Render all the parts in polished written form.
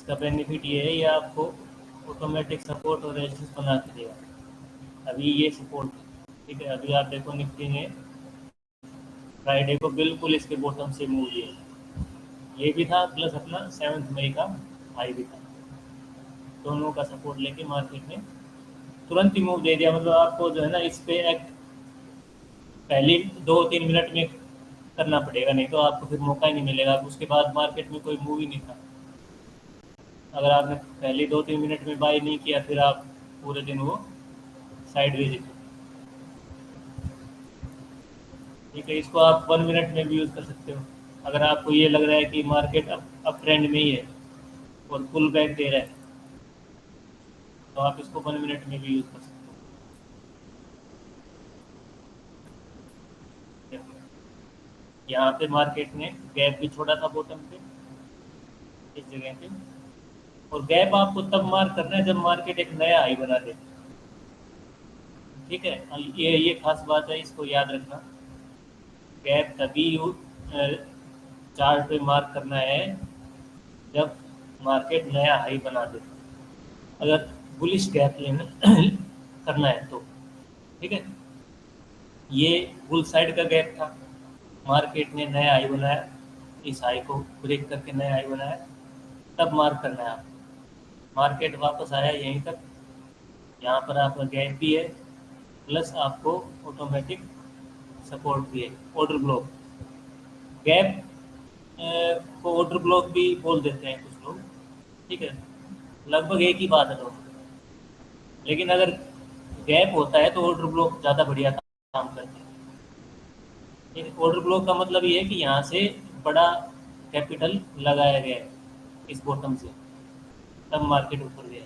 इसका बेनिफिट ये है, ये आपको ऑटोमेटिक सपोर्ट और रेजिस्टेंस बना के देगा। अभी ये सपोर्ट, ठीक है, अभी आप देखो निफ्टी ने फ्राइडे को बिल्कुल इसके बॉटम से मूव दिया, ये भी था प्लस अपना 7 मई का हाई भी था, दोनों का सपोर्ट लेके मार्केट ने तुरंत ही मूव दे दिया। मतलब आपको जो है ना इस पे एक्ट पहले 2-3 मिनट में करना पड़ेगा, नहीं तो आपको फिर मौका ही नहीं मिलेगा। उसके बाद मार्केट में कोई मूव ही नहीं था। अगर आपने पहले 2-3 मिनट में बाई नहीं किया, फिर आप पूरे दिन वो साइडवेज ही थे। ठीक है, इसको आप 1 मिनट में भी यूज़ कर सकते हो। अगर आपको ये लग रहा है कि मार्केट अप ट्रेंड में ही है और पुल बैक दे रहा है, तो आप इसको 1 मिनट में भी यूज़ कर सकते हो। यहाँ पे मार्केट ने गैप भी छोड़ा था बॉटम पे, इस जगह पे, और गैप आपको तब मार्क करना है जब मार्केट एक नया हाई बना दे। ठीक है, ये खास बात है, इसको याद रखना। गैप तभी चार्ट पे मार्क करना है जब मार्केट नया हाई बना दे, अगर बुलिश गैप लेना करना है तो। ठीक है, ये बुल साइड का गैप था, मार्केट ने नया हाई बनाया, इस हाई को ब्रेक करके नया हाई बनाया, तब मार्क करना है आपको। मार्केट वापस आया यहीं तक, यहाँ पर आपका गैप भी है, प्लस आपको ऑटोमेटिक सपोर्ट भी है। ऑर्डर ब्लॉक, गैप को ऑर्डर ब्लॉक भी बोल देते हैं कुछ लोग। ठीक है, लगभग एक ही बात है दोनों, लेकिन अगर गैप होता है तो ऑर्डर ब्लॉक ज़्यादा बढ़िया काम करते हैं। ऑर्डर ब्लॉक का मतलब ये है कि यहाँ से बड़ा कैपिटल लगाया गया है इस बॉटम से, तब मार्केट ऊपर गया।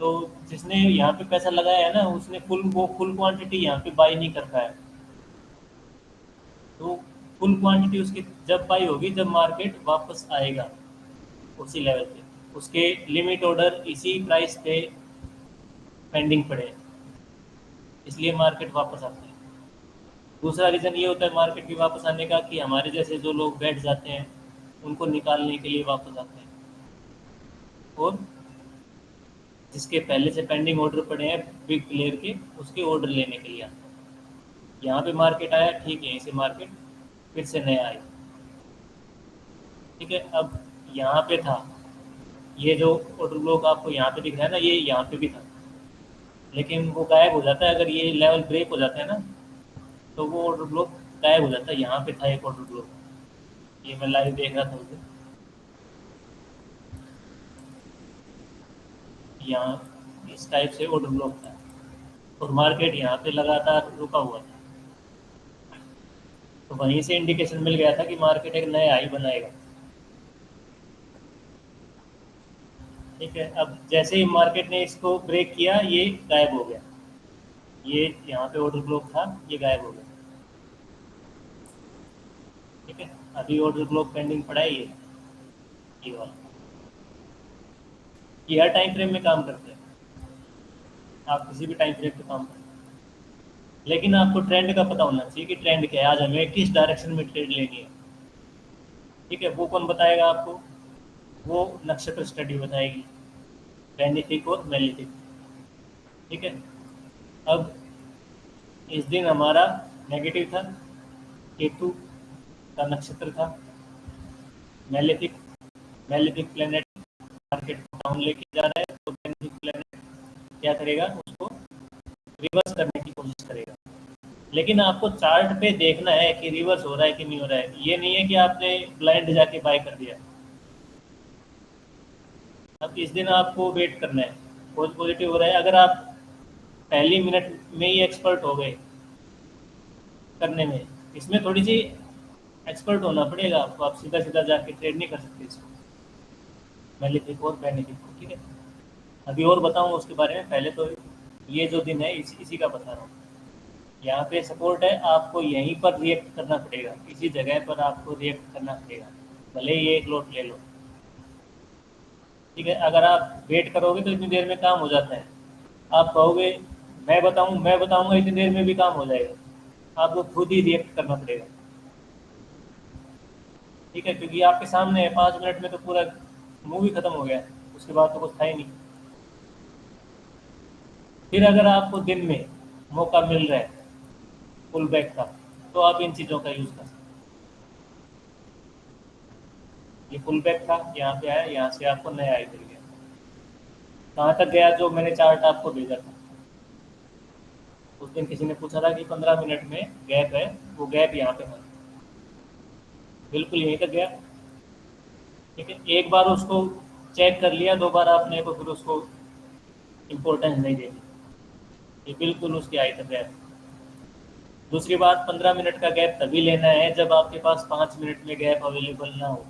तो जिसने यहाँ पे पैसा लगाया है ना, उसने फुल क्वांटिटी यहाँ पे बाई नहीं कर पाया। तो फुल क्वांटिटी उसकी जब बाई होगी जब मार्केट वापस आएगा उसी लेवल पे, उसके लिमिट ऑर्डर इसी प्राइस पे पेंडिंग पड़े हैं, इसलिए मार्केट वापस आता है। दूसरा रीज़न ये होता है मार्केट के वापस आने का कि हमारे जैसे जो लोग बैठ जाते हैं उनको निकालने के लिए वापस आते हैं, और जिसके पहले से पेंडिंग ऑर्डर पड़े हैं बिग प्लेयर के, उसके ऑर्डर लेने के लिए आते हैं। यहाँ पे मार्केट आया, ठीक है, इसे मार्केट फिर से नया आया। ठीक है, अब यहाँ पे था, ये जो ऑर्डर ब्लॉक आपको यहाँ पे दिख रहा है ना, ये यहाँ पे भी था, लेकिन वो गायब हो जाता है अगर ये लेवल ब्रेक हो जाता है ना, तो वो ऑर्डर ब्लॉक गायब हो जाता है। यहाँ पे था एक ऑर्डर ब्लॉक, ये मैं लाइव देख रहा था उसे, यहाँ इस टाइप से ऑर्डर ब्लॉक था, और मार्केट यहाँ पे लगातार रुका हुआ था। तो वहीं से इंडिकेशन मिल गया था कि मार्केट एक नया हाई बनाएगा। ठीक है, अब जैसे ही मार्केट ने इसको ब्रेक किया, ये गायब हो गया, ये यहाँ पे ऑर्डर ब्लॉक था, ये गायब हो गया। ठीक है, अभी ऑर्डर ब्लॉक पेंडिंग पड़ा है, ये वाला, ये हर टाइम फ्रेम में काम करते हैं, आप किसी भी टाइम फ्रेम पे काम करें, लेकिन आपको ट्रेंड का पता होना चाहिए कि ट्रेंड क्या है, आज हमें किस डायरेक्शन में ट्रेड लेनी है। ठीक है, वो कौन बताएगा आपको? वो नक्षत्र स्टडी बताएगी, बेनिफिक और मेलिफिक। ठीक है, अब इस दिन हमारा नेगेटिव था, केतु का नक्षत्र था, मेलिफिक, मेलिफिक प्लेनेट मार्केट को डाउन लेके जा रहा है, तो बेनिफिक प्लेनेट क्या करेगा, उसको रिवर्स करने की कोशिश करेगा। लेकिन आपको चार्ट पे देखना है कि रिवर्स हो रहा है कि नहीं हो रहा है, ये नहीं है कि आपने ब्लाइंड जाके बाय कर दिया। अब इस दिन आपको वेट करना है, बहुत पॉजिटिव हो रहा है, अगर आप पहली मिनट में ही एक्सपर्ट हो गए करने में, इसमें थोड़ी सी एक्सपर्ट होना पड़ेगा आपको, आप सीधा सीधा जाके ट्रेड नहीं कर सकते इसको, मेलिफिक और बेनिफिक को। ठीक है, अभी और बताऊंगा उसके बारे में, पहले तो ये जो दिन है इसी का बता रहा हूँ। यहाँ पे सपोर्ट है, आपको यहीं पर रिएक्ट करना पड़ेगा, इसी जगह पर आपको रिएक्ट करना पड़ेगा, भले ही एक लोट ले लो। ठीक है, अगर आप वेट करोगे तो इतनी देर में काम हो जाता है, आप कहोगे मैं बताऊंगा इतनी देर में भी काम हो जाएगा, आपको खुद ही रिएक्ट करना पड़ेगा। ठीक है, क्योंकि आपके सामने है, 5 मिनट में तो पूरा मूवी खत्म हो गया, उसके बाद तो कुछ था ही नहीं। फिर अगर आपको दिन में मौका मिल रहा है पुल बैक का, तो आप इन चीज़ों का यूज़ कर सकते हैं। ये पुल बैक था, यहाँ पे आया, यहाँ से आपको नया आई मिल गया। कहाँ तक गया जो मैंने चार्ट आपको भेजा था, उस दिन किसी ने पूछा था कि 15 मिनट में गैप है, वो गैप यहाँ पे है, बिल्कुल यहीं तक गया। ठीक है, एक बार उसको चेक कर लिया, दो बार आपने तो फिर उसको इम्पोर्टेंस नहीं देनी, ये बिल्कुल उसकी आई तक गैप। दूसरी बात, 15 मिनट का गैप तभी लेना है जब आपके पास 5 मिनट में गैप अवेलेबल ना हो।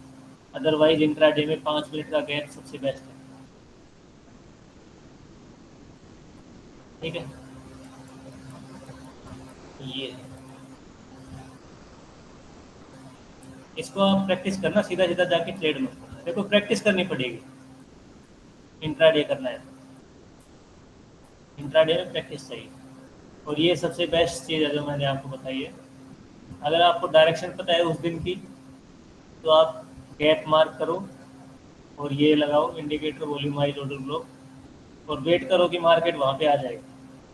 अदरवाइज इंट्राडे में 5 मिनट का गैप सबसे बेस्ट है। ठीक है, ये है। इसको आप प्रैक्टिस करना, सीधा सीधा जाके ट्रेड मत करना, देखो प्रैक्टिस करनी पड़ेगी। इंट्राडे करना है तो इंट्राडे में प्रैक्टिस चाहिए, और ये सबसे बेस्ट चीज़ है जो मैंने आपको बताई है। अगर आपको डायरेक्शन पता है उस दिन की, तो आप गैप मार्क करो और ये लगाओ इंडिकेटर वॉल्यूमाइज ऑर्डर ब्लॉक, और वेट करो कि मार्केट वहाँ पे आ जाएगा,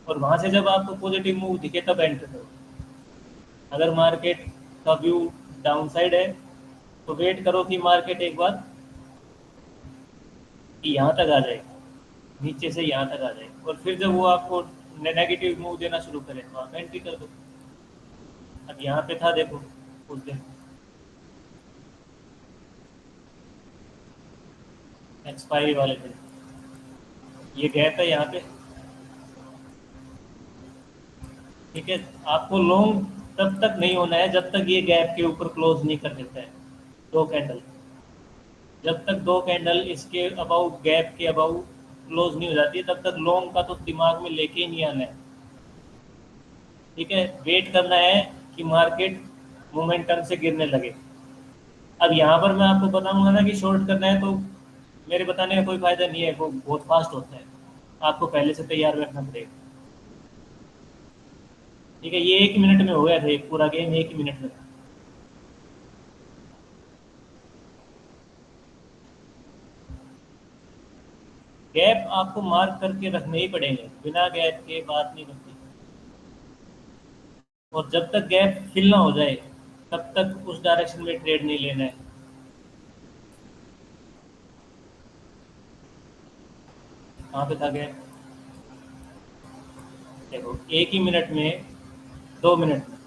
और वहाँ से जब आपको पॉजिटिव मूव दिखे तब एंटर करो। अगर मार्केट का व्यू डाउन साइड है, तो वेट करो कि मार्केट एक बार कि यहाँ तक आ जाए, नीचे से यहाँ तक आ जाए, और फिर जब वो आपको नेगेटिव मूव देना शुरू करे तो आप एंट्री कर दो। अब यहाँ पे था देखो उस दिन एक्सपायरी वाले दिन, ये गैप है यहाँ पे। ठीक है, आपको लॉन्ग तब तक नहीं होना है जब तक ये गैप के ऊपर क्लोज नहीं कर देता है, दो कैंडल। जब तक दो कैंडल इसके अबाउट, गैप के अबाउट क्लोज नहीं हो जाती है, तब तक लॉन्ग का तो दिमाग में लेके ही नहीं आना है। ठीक है, वेट करना है कि मार्केट मोमेंटम से गिरने लगे। अब यहाँ पर मैं आपको बताऊंगा ना कि शॉर्ट करना है, तो मेरे बताने का कोई फायदा नहीं है, वो बहुत फास्ट होता है, आपको पहले से तैयार रखना पड़ेगा। ठीक है, ये 1 मिनट में हो गया था, एक पूरा गेम 1 मिनट में था। गैप आपको मार्क करके रखने ही पड़ेंगे, बिना गैप के बात नहीं बनती। और जब तक गैप फिल ना हो जाए, तब तक उस डायरेक्शन में ट्रेड नहीं लेना है। कहाँ पे था गैप, देखो एक ही मिनट में, 2 मिनट में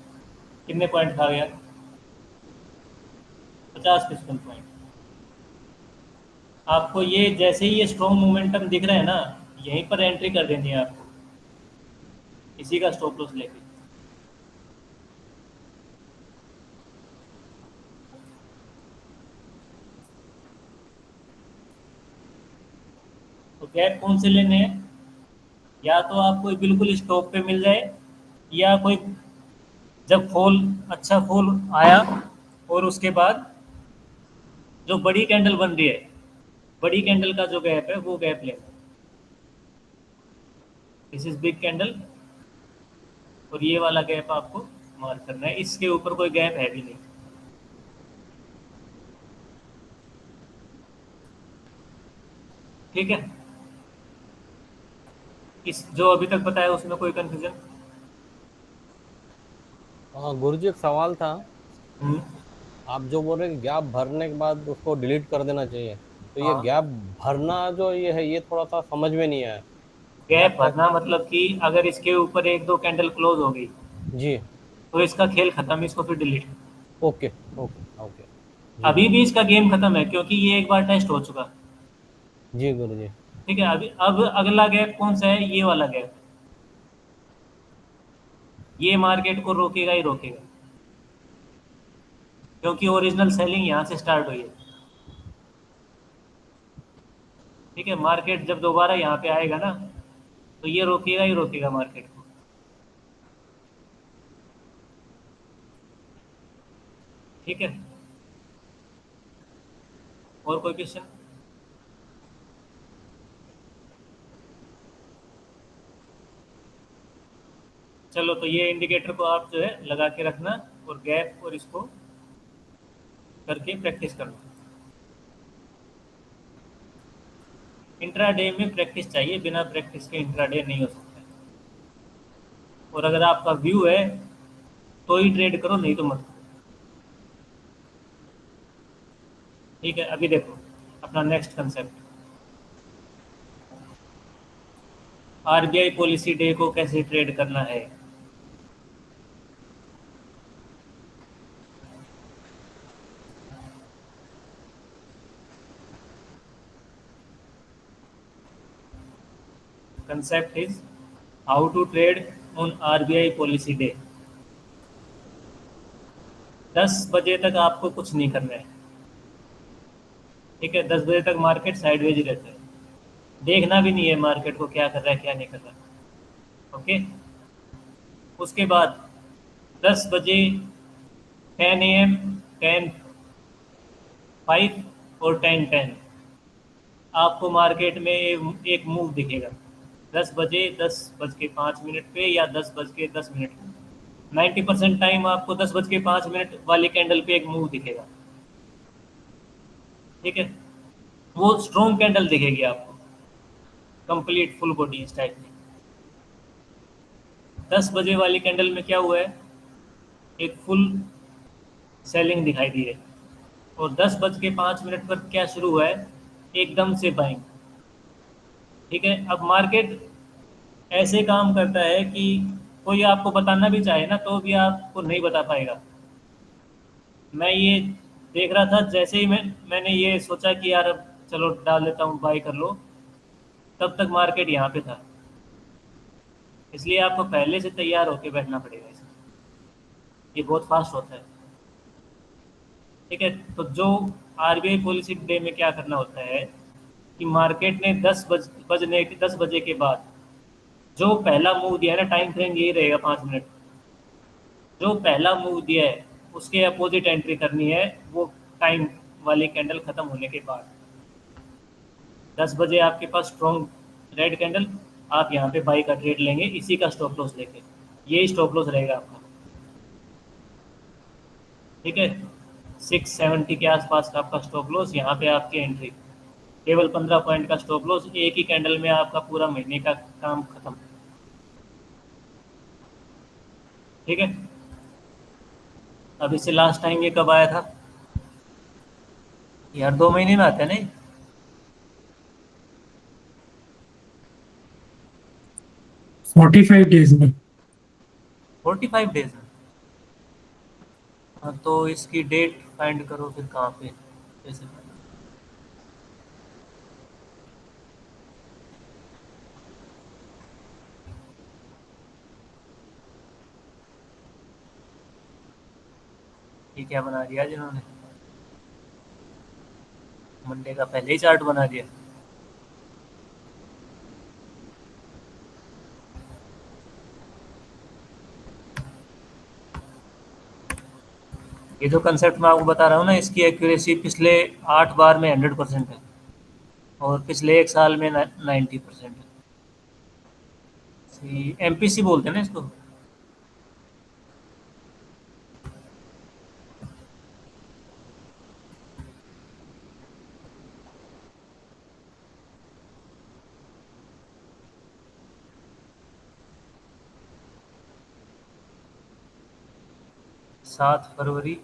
कितने पॉइंट खा गया, 50-55 पॉइंट। आपको ये जैसे ही ये स्ट्रॉन्ग मोमेंटम दिख रहा है ना, यहीं पर एंट्री कर देनी है आपको, इसी का स्टॉप लॉस लेके। तो गैप कौन से लेने हैं, या तो आपको बिल्कुल स्टॉप पे मिल जाए, या कोई जब फॉल, अच्छा फॉल आया, और उसके बाद जो बड़ी कैंडल बन रही है, बड़ी कैंडल का जो गैप है वो गैप लेना। दिस इज बिग कैंडल, और ये वाला गैप आपको मार्क करना है, इसके ऊपर कोई गैप है भी नहीं। ठीक है, इस जो अभी तक बताया उसमें कोई कंफ्यूजन? हाँ गुरुजी, एक सवाल था। हम्म। आप जो बोल रहे हैं गैप भरने के बाद उसको डिलीट कर देना चाहिए, तो ये हाँ, गैप भरना जो ये है, ये थोड़ा सा समझ में नहीं आया। गैप गैप भरना मतलब कि अगर इसके ऊपर एक दो कैंडल क्लोज हो गई, जी। तो इसका खेल खत्म, इसको फिर डिलीट। Okay okay okay. जी अभी भी इसका गेम खत्म है, क्योंकि ये एक बार टेस्ट हो चुका। जी गुरुजी। ठीक है, अभी अब अगला गैप कौन सा है, ये वाला गैप, ये मार्केट को रोकेगा ही रोकेगा, क्योंकि ओरिजिनल सेलिंग यहाँ से स्टार्ट हुई है। ठीक है, मार्केट जब दोबारा यहाँ पे आएगा ना, तो ये रोकेगा ही रोकेगा मार्केट को। ठीक है, और कोई क्वेश्चन? चलो, तो ये इंडिकेटर को आप जो है लगा के रखना, और गैप और इसको करके प्रैक्टिस करना। इंट्राडे में प्रैक्टिस चाहिए, बिना प्रैक्टिस के इंट्राडे नहीं हो सकता। और अगर आपका व्यू है तो ही ट्रेड करो, नहीं तो मत करो। ठीक है, अभी देखो अपना next concept, RBI policy day को कैसे ट्रेड करना है। Concept is how to trade on RBI policy day. 10 बजे तक आपको कुछ नहीं करना है। ठीक है, 10 बजे तक मार्केट साइडवेज ही रहता है, देखना भी नहीं है मार्केट को क्या कर रहा है क्या नहीं कर रहा। ओके, उसके बाद 10 बजे, 10 AM, 10:05 और 10:10 आपको मार्केट में एक मूव दिखेगा। 10 बजे 10:05 पे या 10:10 पे। 90% टाइम आपको 10:05 वाली कैंडल पे एक मूव दिखेगा। ठीक है, वो स्ट्रॉन्ग कैंडल दिखेगी आपको, कंप्लीट फुल बॉडी इस टाइप की। 10 बजे वाली कैंडल में क्या हुआ है, एक फुल सेलिंग दिखाई दी है। और 10:05 पर क्या शुरू हुआ है, एकदम से बाइंग। ठीक है, अब मार्केट ऐसे काम करता है कि कोई आपको बताना भी चाहे ना तो भी आपको नहीं बता पाएगा। मैं ये देख रहा था, जैसे ही मैंने ये सोचा कि यार अब चलो डाल देता हूँ, बाई कर लो, तब तक मार्केट यहाँ पे था। इसलिए आपको पहले से तैयार होके बैठना पड़ेगा इसमें, ये बहुत फास्ट होता है। ठीक है, तो जो आरबीआई पॉलिसी डे में क्या करना होता है कि मार्केट ने 10 बजे के बाद जो पहला मूव दिया है ना, टाइम फ्रेम यही रहेगा 5 मिनट। जो पहला मूव दिया है उसके अपोजिट एंट्री करनी है, वो टाइम वाली कैंडल खत्म होने के बाद। 10 बजे आपके पास स्ट्रॉन्ग रेड कैंडल, आप यहाँ पे बाई का ट्रेड लेंगे इसी का स्टॉप लॉस लेके, ये स्टॉप लॉस रहेगा आपका। ठीक है, 670 के आसपास का आपका स्टॉप लॉस, यहाँ पे आपकी एंट्री। केवल 15 पॉइंट का स्टॉप लॉस, एक ही कैंडल में आपका पूरा महीने का काम खत्म। ठीक है, अब इससे लास्ट टाइम ये कब आया था यार, 2 महीने में आता है नहीं। 45 डेज में। 45 डेज में। हाँ, तो इसकी डेट फाइंड करो फिर कहाँ पे, कैसे find करो? ये क्या बना दिया जिन्होंने, मंडे का पहले ही चार्ट बना दिया। ये जो कंसेप्ट मैं आपको बता रहा हूँ ना, इसकी एक्यूरेसी पिछले 8 बार में 100% है, और पिछले एक साल में 90% है। एमपीसी बोलते हैं ना इसको। 7 फरवरी,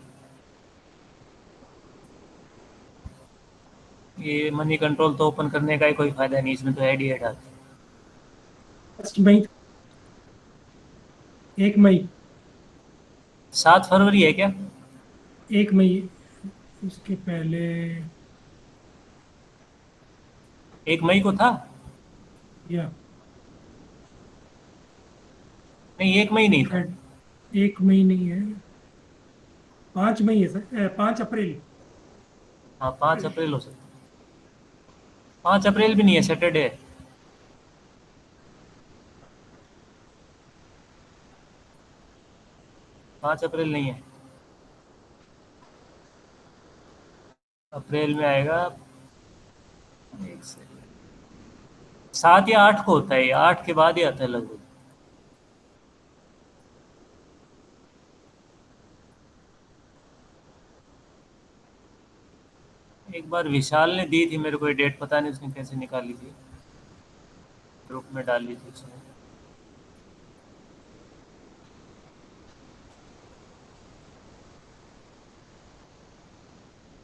ये मनी कंट्रोल तो ओपन करने का ही कोई फायदा नहीं, इसमें तो ऐड ही ऐड आती है। 1 मई, 1 मई, 7 फरवरी है क्या? 1 मई, उसके पहले 1 मई को था? या नहीं, 1 मई नहीं था। शायद 1 मई नहीं है, 5 मई है सर, 5 अप्रैल। हाँ, 5 अप्रैल हो सकता है। 5 अप्रैल भी नहीं है, सैटरडे है। 5 अप्रैल नहीं है, अप्रैल में आएगा। एक सेकंड, 7 या 8 को होता है, ये 8 के बाद ही आता है लगभग। एक बार विशाल ने दी थी मेरे को ये डेट, पता नहीं उसने कैसे निकाली थी, ग्रुप में डाली थी उसने।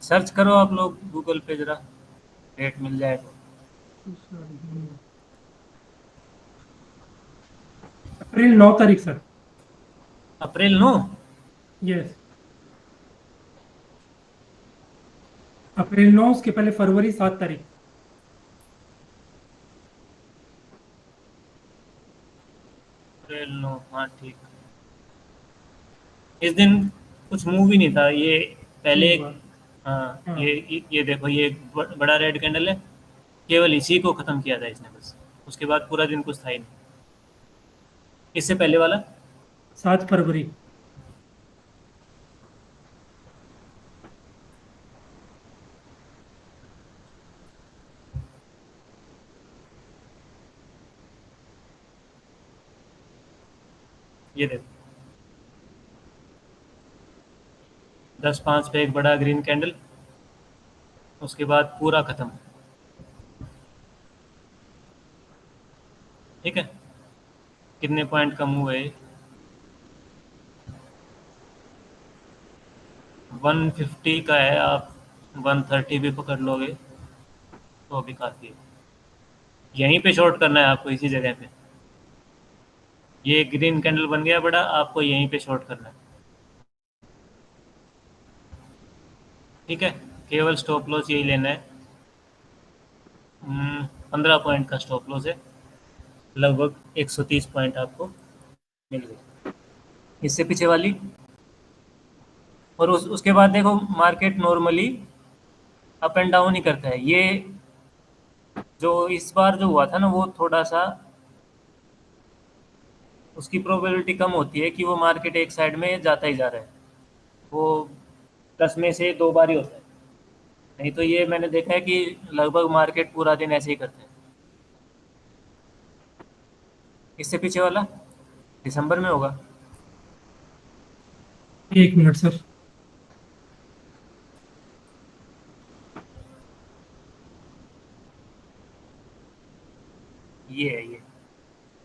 सर्च करो आप लोग गूगल पे जरा, डेट मिल जाए तो। अप्रैल 9 तारीख सर। अप्रैल 9? यस, अप्रैल 9, उसके पहले फरवरी 7 तारीख। अप्रैल 9, हाँ ठीक। इस दिन कुछ मूव ही नहीं था ये। पहले नहीं एक, हुआ। हाँ हाँ, ये देखो, ये एक बड़ा रेड कैंडल है, केवल इसी को खत्म किया था इसने बस। उसके बाद पूरा दिन कुछ था ही नहीं। इससे पहले वाला 7 फरवरी। ये देखो, 10:05 पे एक बड़ा ग्रीन कैंडल, उसके बाद पूरा खत्म। ठीक है, कितने पॉइंट कम हुए? 150 का है, आप 130 भी पकड़ लोगे तो भी काफ़ी है। यहीं पे शॉर्ट करना है आपको, इसी जगह पे। ये ग्रीन कैंडल बन गया बड़ा, आपको यहीं पे शॉर्ट करना है। ठीक है, केवल स्टॉप लॉस यही लेना है। 15 पॉइंट का स्टॉप लॉस है, लगभग 130 पॉइंट आपको मिल गए इससे पीछे वाली। और उसके बाद देखो, market normally up and down ही करता है। ये जो इस बार जो हुआ था ना, वो थोड़ा सा उसकी प्रोबेबिलिटी कम होती है कि वो मार्केट एक साइड में जाता ही जा रहा है। वो 10 में से 2 बार ही होता है। नहीं तो ये मैंने देखा है कि लगभग मार्केट पूरा दिन ऐसे ही करते हैं। इससे पीछे वाला दिसंबर में होगा। 1 मिनट सर। ये है, ये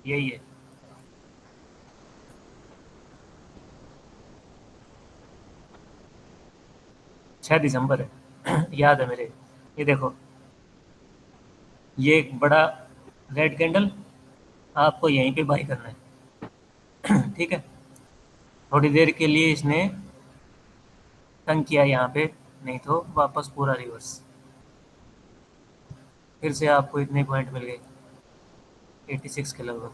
यही है। 6 दिसंबर है याद है मेरे। ये देखो, ये एक बड़ा रेड कैंडल, आपको यहीं पे बाई करना है ठीक है। थोड़ी देर के लिए इसने तंग किया यहाँ पे, नहीं तो वापस पूरा रिवर्स। फिर से आपको इतने पॉइंट मिल गए, 86 के लगभग।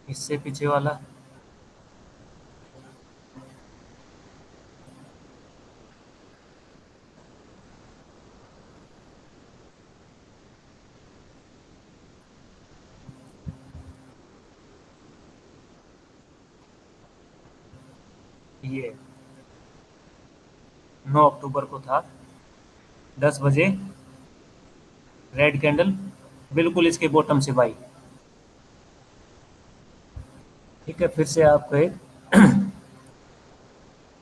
इससे पीछे वाला ये 9 अक्टूबर को था, 10 बजे, रेड कैंडल, बिल्कुल इसके बॉटम से बाई। ठीक है, फिर से आपको एक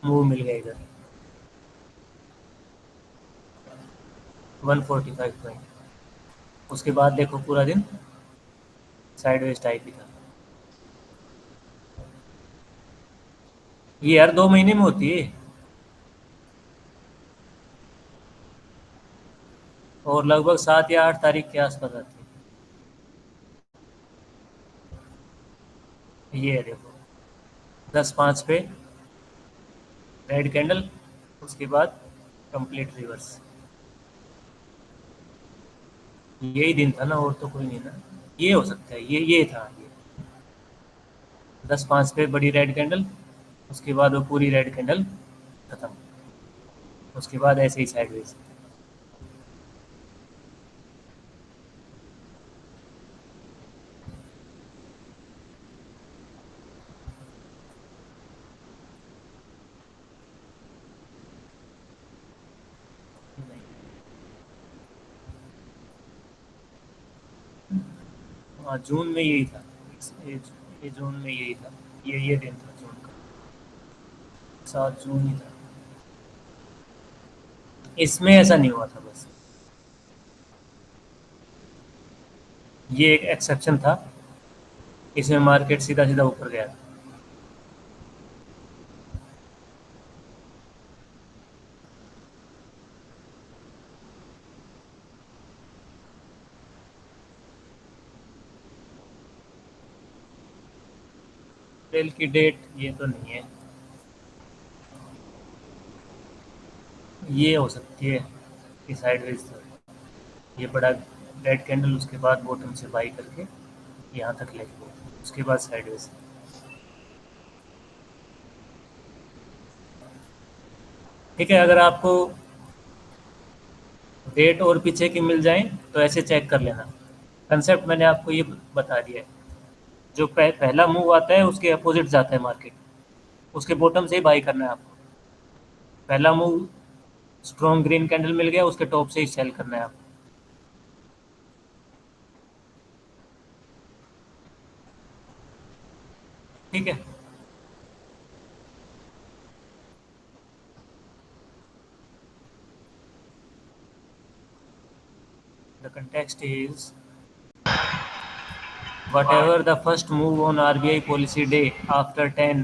मूव मिल गया इधर, 145 पॉइंट। उसके बाद देखो पूरा दिन साइडवेज टाइप ही था। ये हर 2 महीने में होती है, और लगभग 7 या 8 तारीख के आसपास आती है। ये है देखो, 10:05 पे रेड कैंडल, उसके बाद कंप्लीट रिवर्स। यही दिन था ना, और तो कोई नहीं ना। ये हो सकता है, ये था ये, 10:05 पे बड़ी रेड कैंडल, उसके बाद वो पूरी रेड कैंडल खत्म। उसके बाद ऐसे ही साइडवेज। हाँ, जून में यही था। ये, ये जून में यही था, ये दिन था जून का, 7 जून ही था। इसमें ऐसा नहीं हुआ था, बस ये एक एक्सेप्शन था, इसमें मार्केट सीधा सीधा ऊपर गया। अप्रैल की डेट ये तो नहीं है, ये हो सकती है कि साइडवेज था, ये बड़ा रेड कैंडल, उसके बाद बॉटम से बाई करके यहाँ तक ले गया, उसके बाद साइडवेज। ठीक है, अगर आपको डेट और पीछे की मिल जाए तो ऐसे चेक कर लेना। कंसेप्ट मैंने आपको ये बता दिया है, जो पहला मूव आता है उसके अपोजिट जाता है मार्केट, उसके बॉटम से ही बाई करना है आपको। पहला मूव स्ट्रॉन्ग ग्रीन कैंडल मिल गया, उसके टॉप से ही सेल करना है आपको। ठीक है, the context is whatever the first move on RBI policy day after 10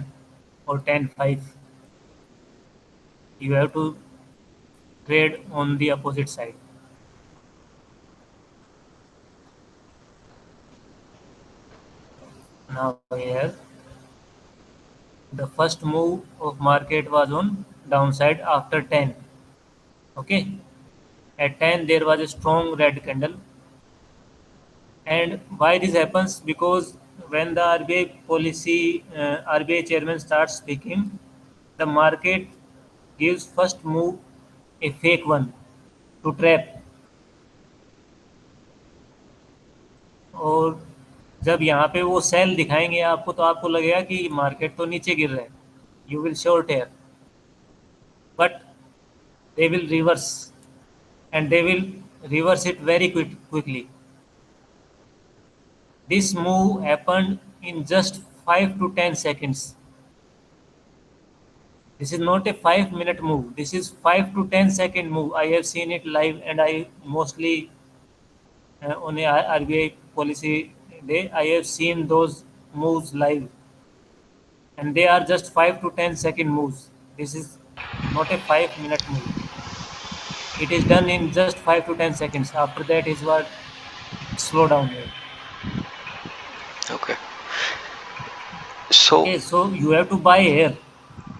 or 10:05, you have to trade on the opposite side. Now here the first move of market was on downside after 10. Okay, at 10 there was a strong red candle, and why this happens? Because when the RBI chairman starts speaking, the market gives first move a fake one to trap, और जब यहाँ पे वो cell दिखाएंगे आपको तो आपको लगेगा कि मार्केट तो नीचे गिर रहा है, you will short here, but they will reverse, and they will reverse it very quickly. This move happened in just 5 to 10 seconds. This is not a 5-minute move, this is 5 to 10 second move. I have seen it live, and I mostly on a RBI policy day I have seen those moves live, and they are just 5 to 10 second moves. This is not a 5-minute move. It is done in just 5 to 10 seconds. After that is what slow down here. Okay. So Okay, so you have to buy here.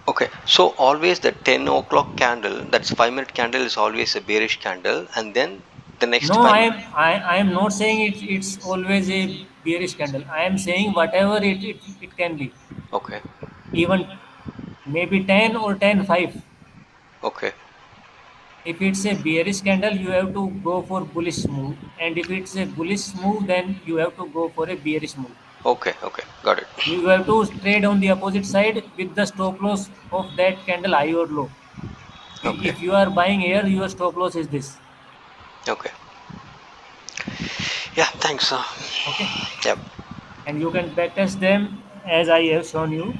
okay, so always the 10 o'clock candle, that's 5-minute candle, is always a bearish candle, and then the next No, 5 I am not saying it's always a bearish candle. I am saying whatever it can be. Okay. Even maybe 10 or 10:05. Okay. If it's a bearish candle, you have to go for bullish move, and if it's a bullish move, then you have to go for a bearish move. Okay. Okay. Got it. You have to trade on the opposite side with the stop loss of that candle high or low. Okay. If you are buying here, your stop loss is this. Okay. Yeah, thanks. Okay, Yep. and you can backtest them as I have shown you.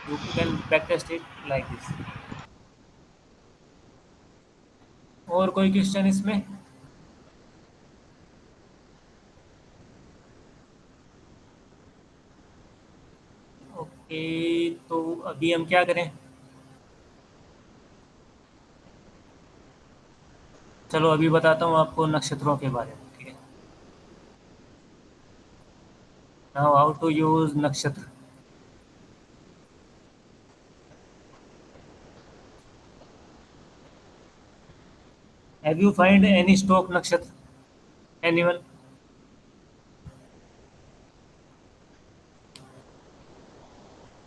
You can backtest it like this. और कोई question इसमें? Okay, तो अभी हम क्या करें? चलो अभी बताता हूँ आपको नक्षत्रों के बारे में, ठीक है? नाउ हाउ टू यूज नक्षत्र. Have you find any stock नक्षत्र? एनीवन?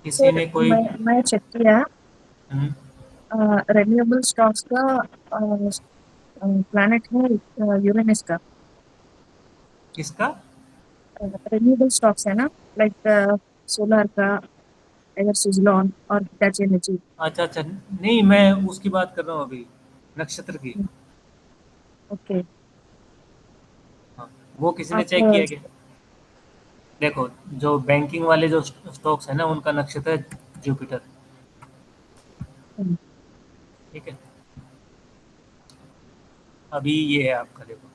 किसी सर ने कोई? मैं चेक किया हम्म, रिन्यूएबल स्टॉक्स का प्लैनेट है यूरेनस का. किसका? रिन्यूएबल स्टॉक्स है ना, लाइक सोलर का, एयर सुजलॉन और हिटाची एनर्जी. अच्छा अच्छा, नहीं मैं उसकी बात कर रहा हूँ अभी, नक्षत्र की. ओके. हाँ, वो किसी ने आप चेक किया क्या? देखो, जो बैंकिंग वाले जो स्टॉक्स है ना, उनका नक्षत्र है जुपिटर. ठीक है, अभी ये है आपका, देखो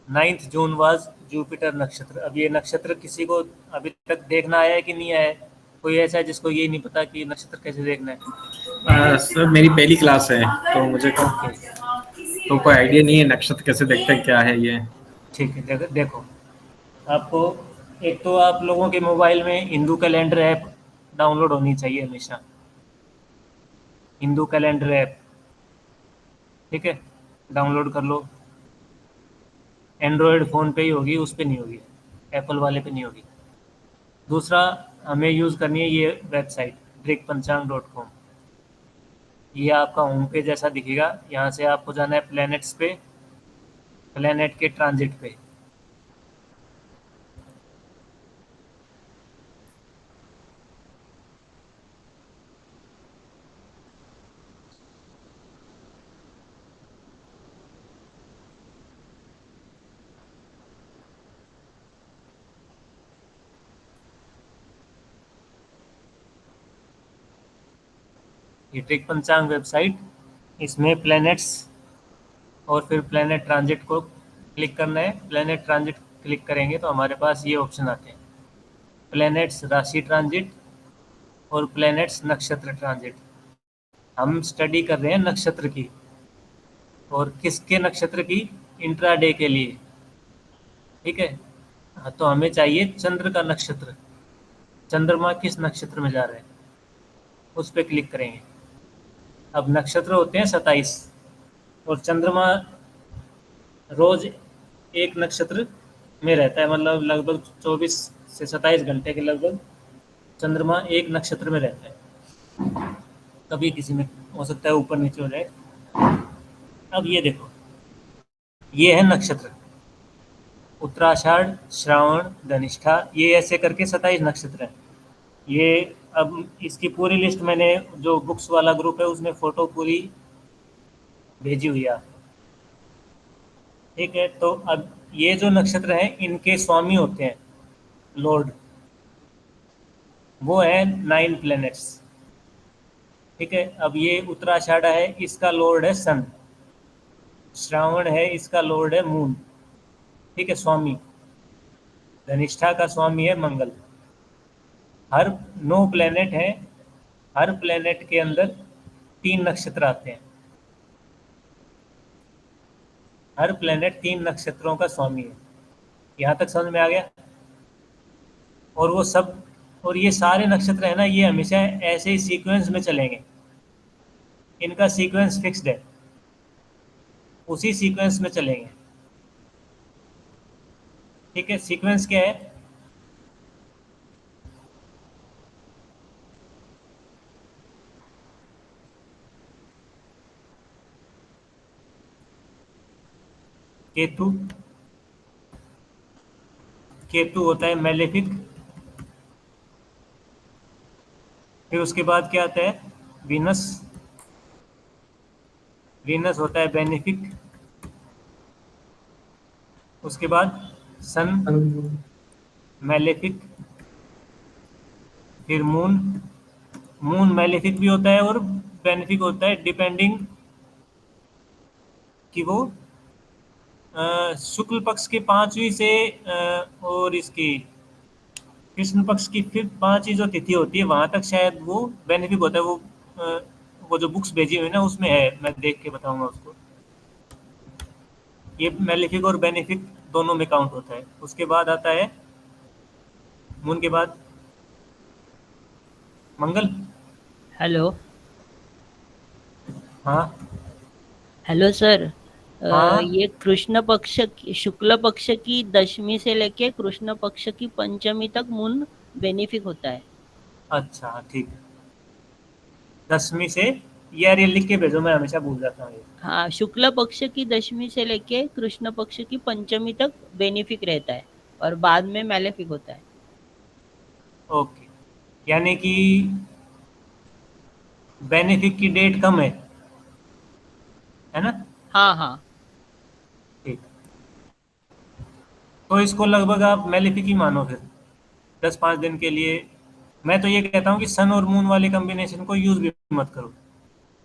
9 जून वाज जुपिटर नक्षत्र। अब ये नक्षत्र किसी को अभी तक देखना आया है कि नहीं आया है? कोई ऐसा है जिसको ये नहीं पता कि नक्षत्र कैसे देखना है? सर मेरी पहली क्लास है तो मुझे ओके, तो कोई आइडिया नहीं है नक्षत्र कैसे देखते हैं, क्या है ये। ठीक है। देखो आपको, एक तो आप लोगों के मोबाइल में हिंदू कैलेंडर ऐप डाउनलोड होनी चाहिए हमेशा, हिंदू कैलेंडर ऐप, ठीक है, डाउनलोड कर लो। एंड्रॉयड फ़ोन पे ही होगी, उस पे नहीं होगी, एप्पल वाले पे नहीं होगी। दूसरा, हमें यूज़ करनी है ये वेबसाइट drekpanchang.com। ये आपका होम पेज ऐसा दिखेगा। यहाँ से आपको जाना है प्लैनेट्स पे, प्लैनेट के ट्रांजिट पे। ये ट्रिक पंचांग वेबसाइट, इसमें प्लैनेट्स और फिर प्लैनेट ट्रांजिट को क्लिक करना है। प्लैनेट ट्रांजिट क्लिक करेंगे तो हमारे पास ये ऑप्शन आते हैं, प्लैनेट्स राशि ट्रांजिट और प्लैनेट्स नक्षत्र ट्रांजिट। हम स्टडी कर रहे हैं नक्षत्र की, और किसके नक्षत्र की? इंट्राडे के लिए, ठीक है। हाँ, तो हमें चाहिए चंद्र का नक्षत्र, चंद्रमा किस नक्षत्र में जा रहे हैं, उस पर क्लिक करेंगे। अब नक्षत्र होते हैं 27 और चंद्रमा रोज एक नक्षत्र में रहता है, मतलब लगभग 24 से 27 घंटे के लगभग चंद्रमा एक नक्षत्र में रहता है। कभी किसी में हो सकता है ऊपर नीचे हो जाए। अब ये देखो, ये है नक्षत्र उत्तराषाढ़, श्रावण, धनिष्ठा, ये ऐसे करके 27 नक्षत्र हैं। ये अब इसकी पूरी लिस्ट मैंने, जो बुक्स वाला ग्रुप है उसने फ़ोटो पूरी भेजी हुई है आपको, ठीक है। तो अब ये जो नक्षत्र हैं इनके स्वामी होते हैं लॉर्ड, वो है 9 प्लैनेट्स, ठीक है। अब ये उत्तराषाढ़ है, इसका लॉर्ड है सन। श्रावण है, इसका लॉर्ड है मून, ठीक है, स्वामी। धनिष्ठा का स्वामी है मंगल। हर 9 प्लैनेट हैं, हर प्लैनेट के अंदर 3 नक्षत्र आते हैं। हर प्लैनेट 3 नक्षत्रों का स्वामी है। यहाँ तक समझ में आ गया? और वो सब, और ये सारे नक्षत्र है ना, ये हमेशा ऐसे ही सीक्वेंस में चलेंगे, इनका सीक्वेंस फिक्स्ड है, उसी सीक्वेंस में चलेंगे, ठीक है। सीक्वेंस क्या है? केतु, केतु होता है मैलेफिक। फिर उसके बाद क्या आता है? वीनस, वीनस होता है बेनिफिक। उसके बाद सन, मैलेफिक। फिर मून, मून मैलेफिक भी होता है और बेनिफिक होता है, डिपेंडिंग कि वो शुक्ल पक्ष के 5वीं से और इसकी कृष्ण पक्ष की फिर 5वीं जो तिथि होती है वहां तक शायद वो बेनिफिक होता है। वो जो बुक्स भेजी हुई ना उसमें है, मैं देख के बताऊंगा उसको। ये मैलेफिक और बेनिफिक दोनों में काउंट होता है। उसके बाद आता है मून के बाद मंगल। हेलो। हाँ हेलो सर। हाँ, ये कृष्ण पक्ष शुक्ल पक्ष की 10वीं से लेके कृष्ण पक्ष की 5वीं तक मून बेनिफिक होता है। अच्छा ठीक है। 10वीं से, यार ये लिख के भेजो, मैं हमेशा भूल जाता हूँ ये। हाँ, शुक्ल पक्ष की 10वीं से लेके कृष्ण पक्ष की 5वीं तक बेनिफिक रहता है और बाद में मैलेफिक होता है। ओके, यानी कि बेनिफिक की डेट कम है ना? हाँ हाँ। ठीक, तो इसको लगभग आप मैलेफिक ही मानो फिर 10-5 दिन के लिए। मैं तो ये कहता हूँ कि सन और मून वाले कॉम्बिनेशन को यूज़ भी मत करो,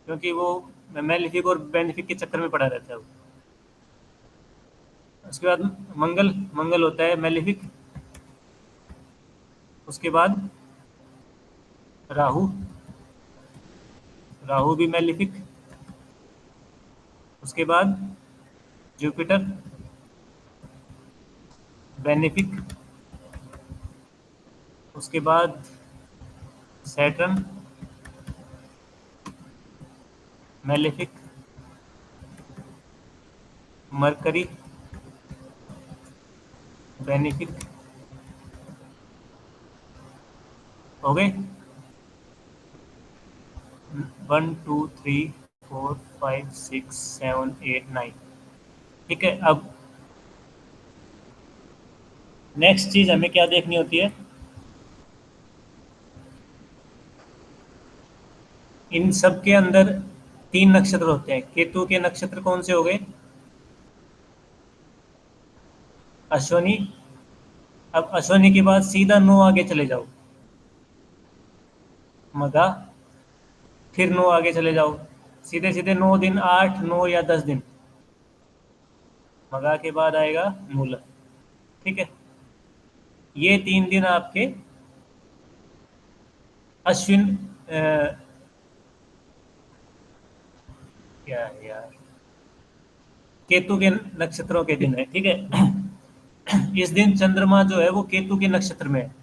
क्योंकि वो मेलेफिक और बेनिफिक के चक्कर में पड़ा रहता है वो। उसके बाद मंगल, मंगल होता है मेलेफिक। उसके बाद राहु, राहु भी मेलेफिक। उसके बाद जुपिटर बेनिफिक। उसके बाद सैटर्न मेलेफिक। Mercury benefic. हो गए 1 2 3 4 5 6 7 8 9। ठीक है, अब नेक्स्ट चीज हमें क्या देखनी होती है, इन सब के अंदर 3 नक्षत्र होते हैं। केतु के नक्षत्र कौन से हो गए? अश्वनी। अब अश्वनी के बाद सीधा 9 आगे चले जाओ, मघा। फिर 9 आगे चले जाओ, सीधे सीधे 9 दिन, 8 9 या 10 दिन। मघा के बाद आएगा मूला। ठीक है, ये 3 दिन आपके अश्विन क्या है यार, केतु के नक्षत्रों के दिन है। ठीक है, इस दिन चंद्रमा जो है वो केतु के नक्षत्र में है।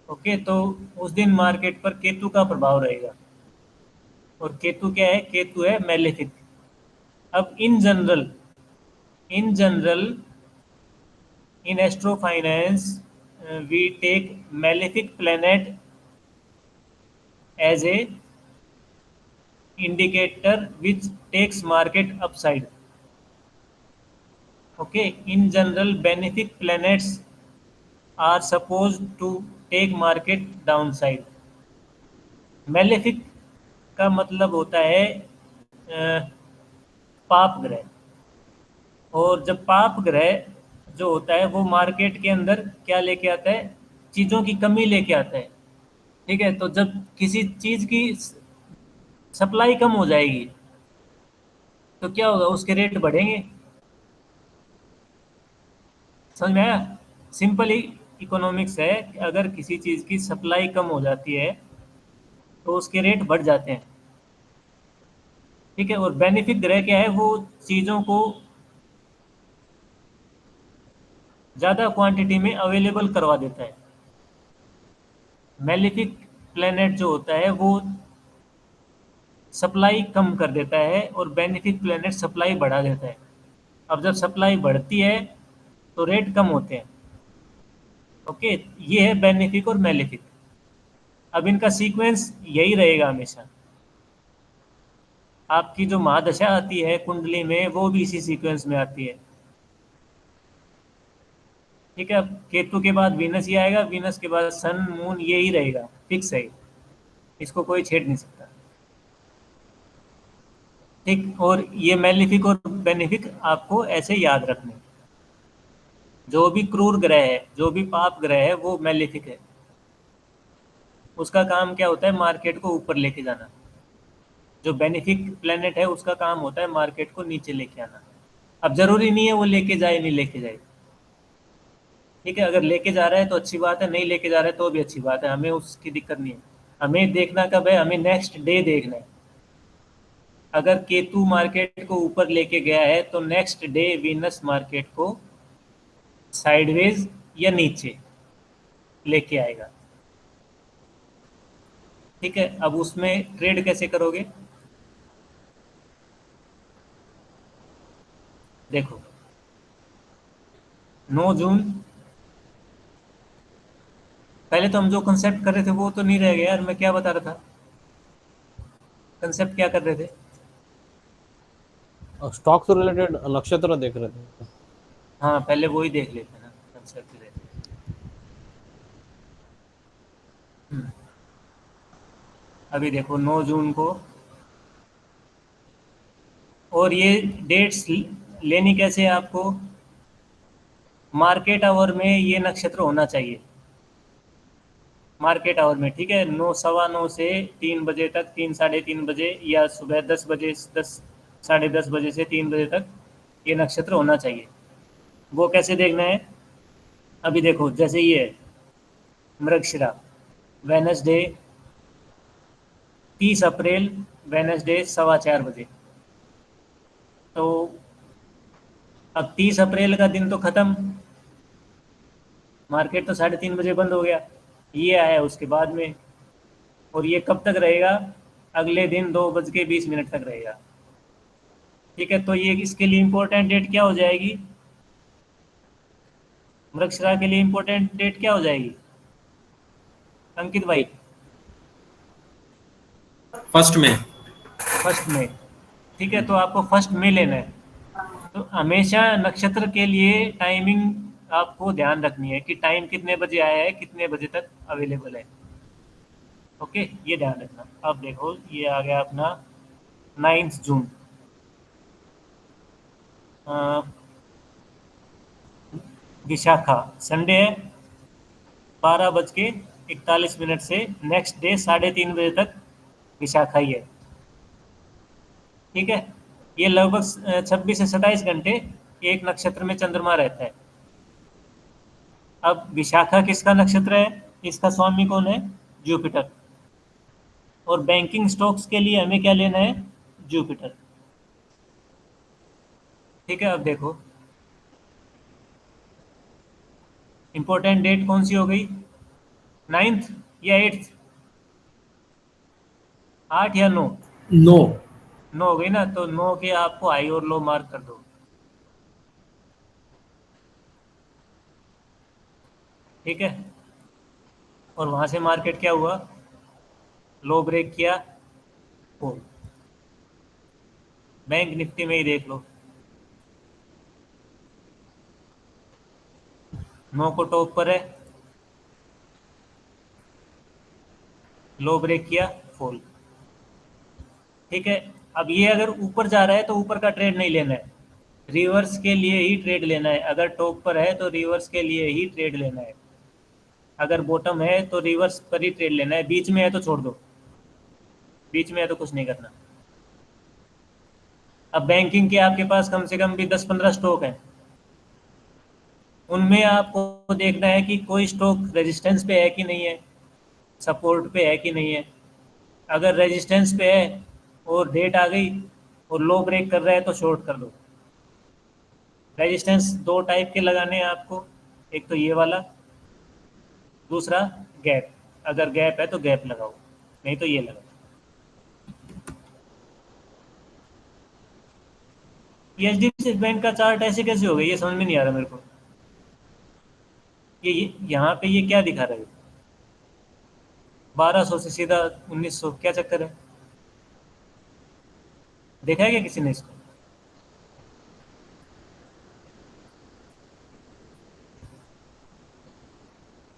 ओके, तो उस दिन मार्केट पर केतु का प्रभाव रहेगा। और केतु क्या है? केतु है मेलेफिक। अब in general in astrofinance we take malefic planet as a indicator which takes market upside. Okay, in general benefic planets are supposed to take market downside. malefic का मतलब होता है पाप ग्रह। और जब पाप ग्रह जो होता है वो मार्केट के अंदर क्या लेके आता है? चीज़ों की कमी लेके आता है। ठीक है, तो जब किसी चीज़ की सप्लाई कम हो जाएगी तो क्या होगा? उसके रेट बढ़ेंगे। समझ में आया? सिंपल ही इकोनॉमिक्स है कि अगर किसी चीज़ की सप्लाई कम हो जाती है तो उसके रेट बढ़ जाते हैं। ठीक है, और बेनिफिक ग्रह क्या है? वो चीज़ों को ज़्यादा क्वांटिटी में अवेलेबल करवा देता है। मेलेफिक प्लेनेट जो होता है वो सप्लाई कम कर देता है और बेनिफिक प्लेनेट सप्लाई बढ़ा देता है। अब जब सप्लाई बढ़ती है तो रेट कम होते हैं। ओके, ये है बेनिफिक और मेलेफिक। अब इनका सीक्वेंस यही रहेगा हमेशा। आपकी जो महादशा आती है कुंडली में वो भी इसी सीक्वेंस में आती है। ठीक है, अब केतु के बाद वीनस ही आएगा, वीनस के बाद सन मून, यही रहेगा, फिक्स है, इसको कोई छेड़ नहीं सकता। ठीक, और ये मेलेफिक और बेनिफिक आपको ऐसे याद रखने। जो भी क्रूर ग्रह है, जो भी पाप ग्रह है, वो मेलेफिक है। उसका काम क्या होता है? मार्केट को ऊपर लेके जाना। जो बेनिफिक प्लेनेट है उसका काम होता है मार्केट को नीचे लेके आना। अब जरूरी नहीं है वो लेके जाए नहीं लेके जाए। ठीक है, अगर लेके जा रहा है तो अच्छी बात है, नहीं लेके जा रहा है तो भी अच्छी बात है, हमें उसकी दिक्कत नहीं है। हमें देखना कब है? हमें नेक्स्ट डे देखना है। अगर केतु मार्केट को ऊपर लेके गया है तो नेक्स्ट डे वीनस मार्केट को साइडवेज या नीचे लेके आएगा। ठीक है, अब उसमें ट्रेड कैसे करोगे? देखो 9 जून, पहले तो हम जो कंसेप्ट कर रहे थे वो तो नहीं रह गया यार। मैं क्या बता रहा था? कंसेप्ट क्या कर रहे थे? स्टॉक से रिलेटेड नक्षत्र देख रहे थे। हाँ, पहले वो ही देख लेते हैं ना कंसेप्ट रहते। अभी देखो 9 जून को, और ये डेट्स लेनी कैसे है आपको? मार्केट आवर में ये नक्षत्र होना चाहिए। मार्केट आवर में, ठीक है, 9, 9:15 से 3 बजे तक, 3, साढ़े 3 बजे, या सुबह 10 बजे, 10, साढ़े 10 बजे से 3 बजे तक ये नक्षत्र होना चाहिए। वो कैसे देखना है? अभी देखो, जैसे ये है मृगशिरा, वेनसडे 30 अप्रैल, वेनसडे 4:15 बजे। तो अब 30 अप्रैल का दिन तो खत्म, मार्केट तो 3:30 बजे बंद हो गया, ये आया उसके बाद में, और ये कब तक रहेगा? अगले दिन 2:20 तक रहेगा। ठीक है, तो ये इसके लिए इम्पोर्टेंट डेट क्या हो जाएगी? मृगशिरा के लिए इम्पोर्टेंट डेट क्या हो जाएगी अंकित भाई? 1 में। 1 मई। ठीक है, तो आपको 1 मई लेना है। तो हमेशा नक्षत्र के लिए टाइमिंग आपको ध्यान रखनी है कि टाइम कितने बजे आया है, कितने बजे तक अवेलेबल है। ओके, ये ध्यान रखना। अब देखो, ये आ गया अपना 9 जून, विशाखा, संडे है, 12:41 से नेक्स्ट डे 3:30 बजे तक विशाखा ही है। ठीक है, ये लगभग 26 से 27 घंटे एक नक्षत्र में चंद्रमा रहता है। अब विशाखा किसका नक्षत्र है? इसका स्वामी कौन है? जुपिटर। और बैंकिंग स्टॉक्स के लिए हमें क्या लेना है? जुपिटर। ठीक है, अब देखो इंपॉर्टेंट डेट कौन सी हो गई? 9th या 8th? 8 या 9? नो। 9 हो गई ना, तो 9 के आपको हाई और लो मार्क कर दो। ठीक है, और वहां से मार्केट क्या हुआ? लो ब्रेक किया, फोर। बैंक निफ्टी में ही देख लो, 9 को टॉप पर है, लो ब्रेक किया, फॉल। ठीक है, अब ये अगर ऊपर जा रहा है तो ऊपर का ट्रेड नहीं लेना है, रिवर्स के लिए ही ट्रेड लेना है। अगर टॉप पर है तो रिवर्स के लिए ही ट्रेड लेना है, अगर बॉटम है तो रिवर्स पर ही ट्रेड लेना है, बीच में है तो छोड़ दो, बीच में है तो कुछ नहीं करना। अब बैंकिंग के आपके पास कम से कम भी 10-15 स्टॉक हैं, उनमें आपको देखना है कि कोई स्टॉक रेजिस्टेंस पे है कि नहीं है, सपोर्ट पे है कि नहीं है। अगर रेजिस्टेंस पे है और डेट आ गई और लो ब्रेक कर रहा है तो शॉर्ट कर दो। रेजिस्टेंस 2 टाइप के लगाने हैं आपको, एक तो ये वाला, दूसरा गैप। अगर गैप है तो गैप लगाओ, नहीं तो ये लगाओ। एचडीएफसी बैंक का चार्ट ऐसे कैसे हो गया, ये समझ में नहीं आ रहा मेरे को। ये यहाँ पे ये क्या दिखा रहा है? 1200 से सीधा 1900, क्या चक्कर है? देखा है क्या किसी ने इसको?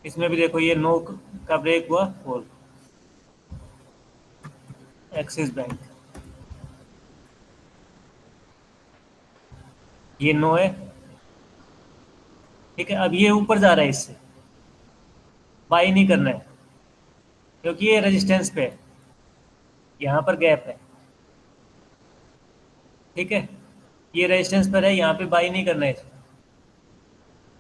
इसमें भी देखो, ये 9 का ब्रेक हुआ, फॉल। एक्सिस बैंक, ये 9 है। ठीक है, अब ये ऊपर जा रहा है, इससे बाई नहीं करना है क्योंकि ये रेजिस्टेंस पे है, यहाँ पर गैप है। ठीक है, ये रेजिस्टेंस पर है, यहाँ पे बाई नहीं करना है इसको।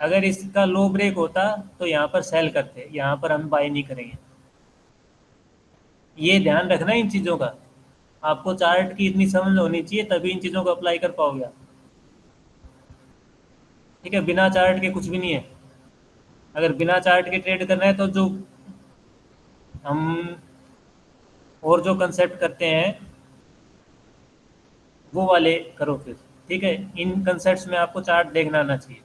अगर इसका लो ब्रेक होता तो यहाँ पर सेल करते, यहाँ पर हम बाई नहीं करेंगे। ये ध्यान रखना इन चीज़ों का, आपको चार्ट की इतनी समझ होनी चाहिए तभी इन चीज़ों को अप्लाई कर पाओगे आप। ठीक है, बिना चार्ट के कुछ भी नहीं है। अगर बिना चार्ट के ट्रेड करना है तो जो हम और जो कंसेप्ट करते हैं वो वाले करो फिर। ठीक है, इन कंसेप्ट्स में आपको चार्ट देखना आना चाहिए।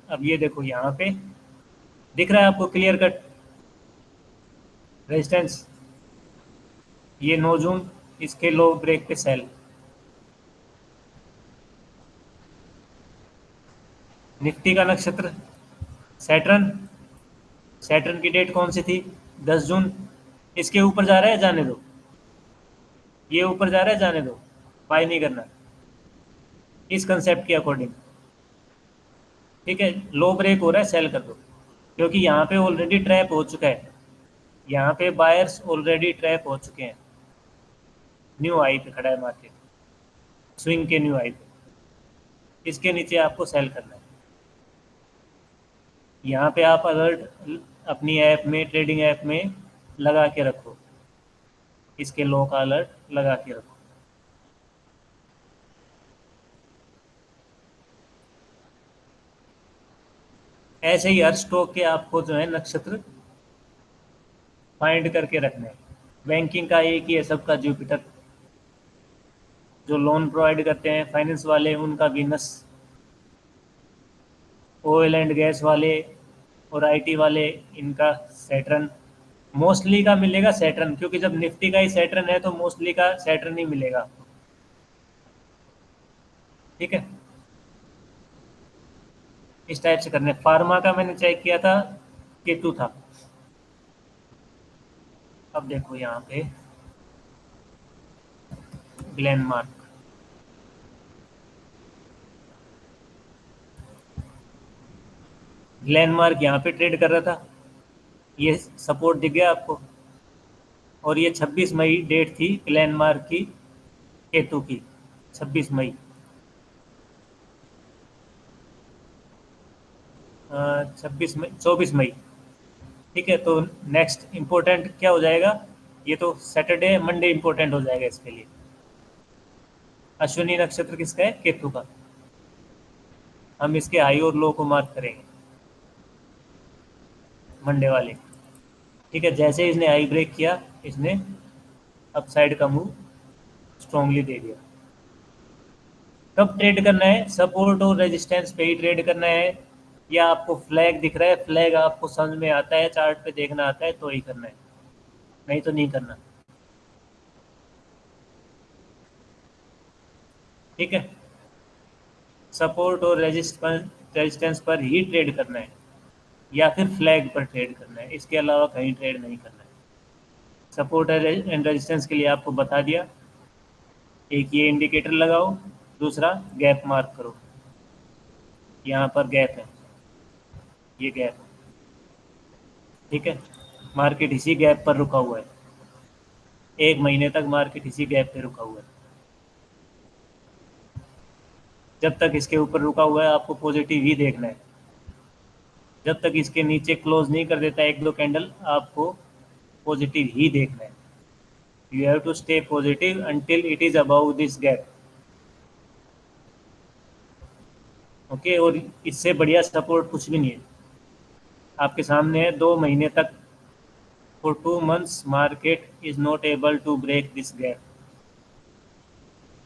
अब ये देखो, यहाँ पे दिख रहा है आपको क्लियर कट रेजिस्टेंस, ये 9 जून, इसके लो ब्रेक पे सेल। निफ्टी का नक्षत्र सैटर्न, सैटर्न की डेट कौन सी थी? 10 जून। इसके ऊपर जा रहा है, जाने दो, ये ऊपर जा रहा है, जाने दो, बाय नहीं करना इस कंसेप्ट के अकॉर्डिंग। ठीक है, लो ब्रेक हो रहा है, सेल कर दो, क्योंकि यहाँ पे ऑलरेडी ट्रैप हो चुका है, यहाँ पे बायर्स ऑलरेडी ट्रैप हो चुके हैं। न्यू हाई पे खड़ा है मार्केट, स्विंग के न्यू हाई पे, इसके नीचे आपको सेल करना है। यहाँ पे आप अलर्ट अपनी ऐप में, ट्रेडिंग ऐप में लगा के रखो, इसके लो का अलर्ट लगा के रखो। ऐसे ही हर स्टॉक के आपको जो है नक्षत्र फाइंड करके रखना है। बैंकिंग का एक ही है सबका, जुपिटर। जो लोन प्रोवाइड करते हैं फाइनेंस वाले, उनका वीनस। ऑयल एंड गैस वाले और आईटी वाले, इनका सैटर्न। मोस्टली का मिलेगा सैटर्न, क्योंकि जब निफ्टी का ही सैटर्न है तो मोस्टली का सैटर्न ही मिलेगा। ठीक है, इस टाइप से करने। फार्मा का मैंने चेक किया था, केतु था। अब देखो यहाँ पे ग्लेनमार्क, ग्लेनमार्क यहाँ पे ट्रेड कर रहा था, ये सपोर्ट दिख गया आपको। और ये 26 मई डेट थी ग्लेनमार्क की, केतु की, 26 मई। 26 मई, 24 मई। ठीक है, तो नेक्स्ट इम्पोर्टेंट क्या हो जाएगा, ये तो सैटरडे मंडे इम्पोर्टेंट हो जाएगा इसके लिए। अश्विनी नक्षत्र किसका है, केतु का। हम इसके हाई और लो को मार्क करेंगे मंडे वाले। ठीक है, जैसे इसने हाई ब्रेक किया, इसने अप साइड का मूव स्ट्रॉन्गली दे दिया। कब ट्रेड करना है, सपोर्ट और रेजिस्टेंस पे ही ट्रेड करना है, या आपको फ्लैग दिख रहा है, फ्लैग आपको समझ में आता है, चार्ट पे देखना आता है तो ही करना है, नहीं तो नहीं करना। ठीक है, सपोर्ट और रेजिस्टेंस पर ही ट्रेड करना है, या फिर फ्लैग पर ट्रेड करना है, इसके अलावा कहीं ट्रेड नहीं करना है। सपोर्ट एंड रेजिस्टेंस के लिए आपको बता दिया, एक ये इंडिकेटर लगाओ, दूसरा गैप मार्क करो। यहाँ पर गैप है, ये गैप। ठीक है, मार्केट इसी गैप पर रुका हुआ है, 1 महीने तक मार्केट इसी गैप पे रुका हुआ है। जब तक इसके ऊपर रुका हुआ है आपको पॉजिटिव ही देखना है, जब तक इसके नीचे क्लोज नहीं कर देता 1-2 कैंडल, आपको पॉजिटिव ही देखना है। You have to stay positive until it is above this gap. Okay, और इससे बढ़िया सपोर्ट कुछ भी नहीं है, आपके सामने है। 2 महीने तक, for 2 months market is not able to break this gap.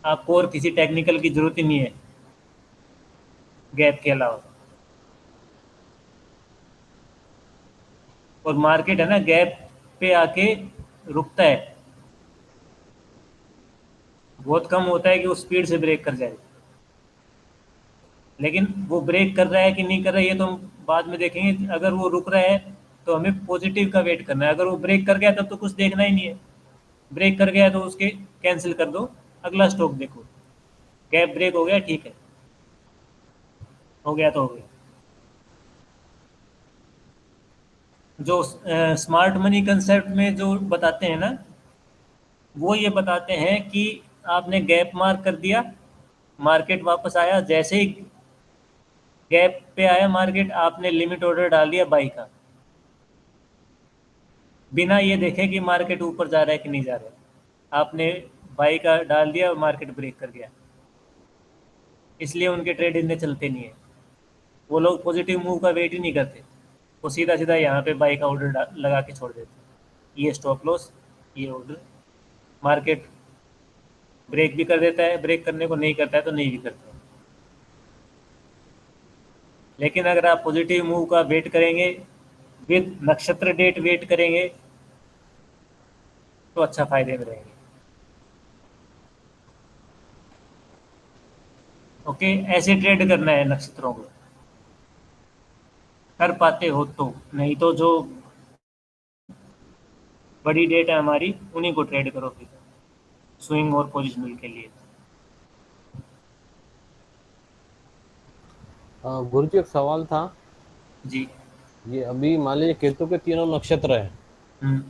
आपको और किसी टेक्निकल की जरूरत ही नहीं है गैप के अलावा। और मार्केट है ना, गैप पे आके रुकता है, बहुत कम होता है कि वो स्पीड से ब्रेक कर जाए। लेकिन वो ब्रेक कर रहा है कि नहीं कर रहा है ये तो हम बाद में देखेंगे। अगर वो रुक रहा है तो हमें पॉजिटिव का वेट करना है। अगर वो ब्रेक कर गया तब तो कुछ देखना ही नहीं है, ब्रेक कर गया तो उसके कैंसिल कर दो, अगला स्टॉक देखो। गैप ब्रेक हो गया, ठीक है, हो गया तो हो गया। जो स्मार्ट मनी कंसेप्ट में जो बताते हैं ना, वो ये बताते हैं कि आपने गैप मार्क कर दिया, मार्केट वापस आया, जैसे ही गैप पे आया मार्केट, आपने लिमिट ऑर्डर डाल दिया बाई का, बिना ये देखे कि मार्केट ऊपर जा रहा है कि नहीं जा रहा है। आपने बाई का डाल दिया, मार्केट ब्रेक कर गया, इसलिए उनके ट्रेड इतने चलते नहीं है। वो लोग पॉजिटिव मूव का वेट ही नहीं करते, वो सीधा सीधा यहाँ पे बाई का ऑर्डर लगा के छोड़ देते। ये स्टॉप लॉस, ये ऑर्डर। मार्केट ब्रेक भी कर देता है, ब्रेक करने को नहीं करता है तो नहीं भी करता है। लेकिन अगर आप पॉजिटिव मूव का वेट करेंगे, विद नक्षत्र डेट वेट करेंगे, तो अच्छा फायदे में रहेंगे। ओके, ऐसे ट्रेड करना है नक्षत्रों को, कर पाते हो तो। नहीं तो जो बड़ी डेट है हमारी, उन्हीं को ट्रेड करो फिर। स्विंग और पोजिशनल के लिए। गुरुजी एक सवाल था, जी। ये अभी मान लीजिए केतु के तीनों नक्षत्र हैं, हम्म।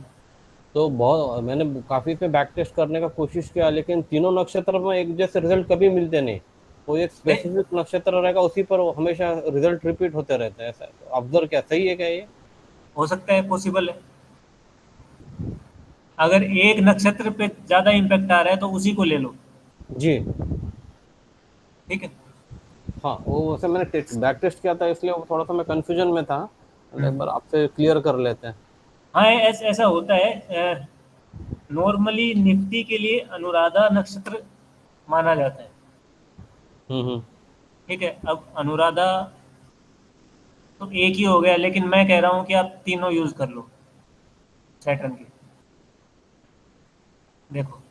तो बहुत मैंने काफी पे बैक टेस्ट करने का कोशिश किया, लेकिन तीनों नक्षत्र में एक जैसे रिजल्ट कभी मिलते नहीं। कोई एक नहीं, स्पेसिफिक नक्षत्र रहेगा, उसी पर वो हमेशा रिजल्ट रिपीट होते रहते हैं, ऐसा ऑब्जर्व क्या सही है क्या ये? हो सकता है, पॉसिबल है। अगर एक नक्षत्र पे ज्यादा इम्पैक्ट आ रहा है तो उसी को ले लो। जी। ठीक है। हाँ, वो वैसे मैंने बैक टेस्ट किया था, इसलिए वो थोड़ा सा मैं कंफ्यूजन में था। एक बार आपसे क्लियर कर लेते हैं। हाँ, ऐसा होता है। नॉर्मली निफ्टी के लिए अनुराधा नक्षत्र माना जाता है। हम्म। ठीक है। अब अनुराधा तो एक ही हो गया, लेकिन मैं कह रहा हूँ कि आप तीनों यूज कर लो सैटर्न के। देखो,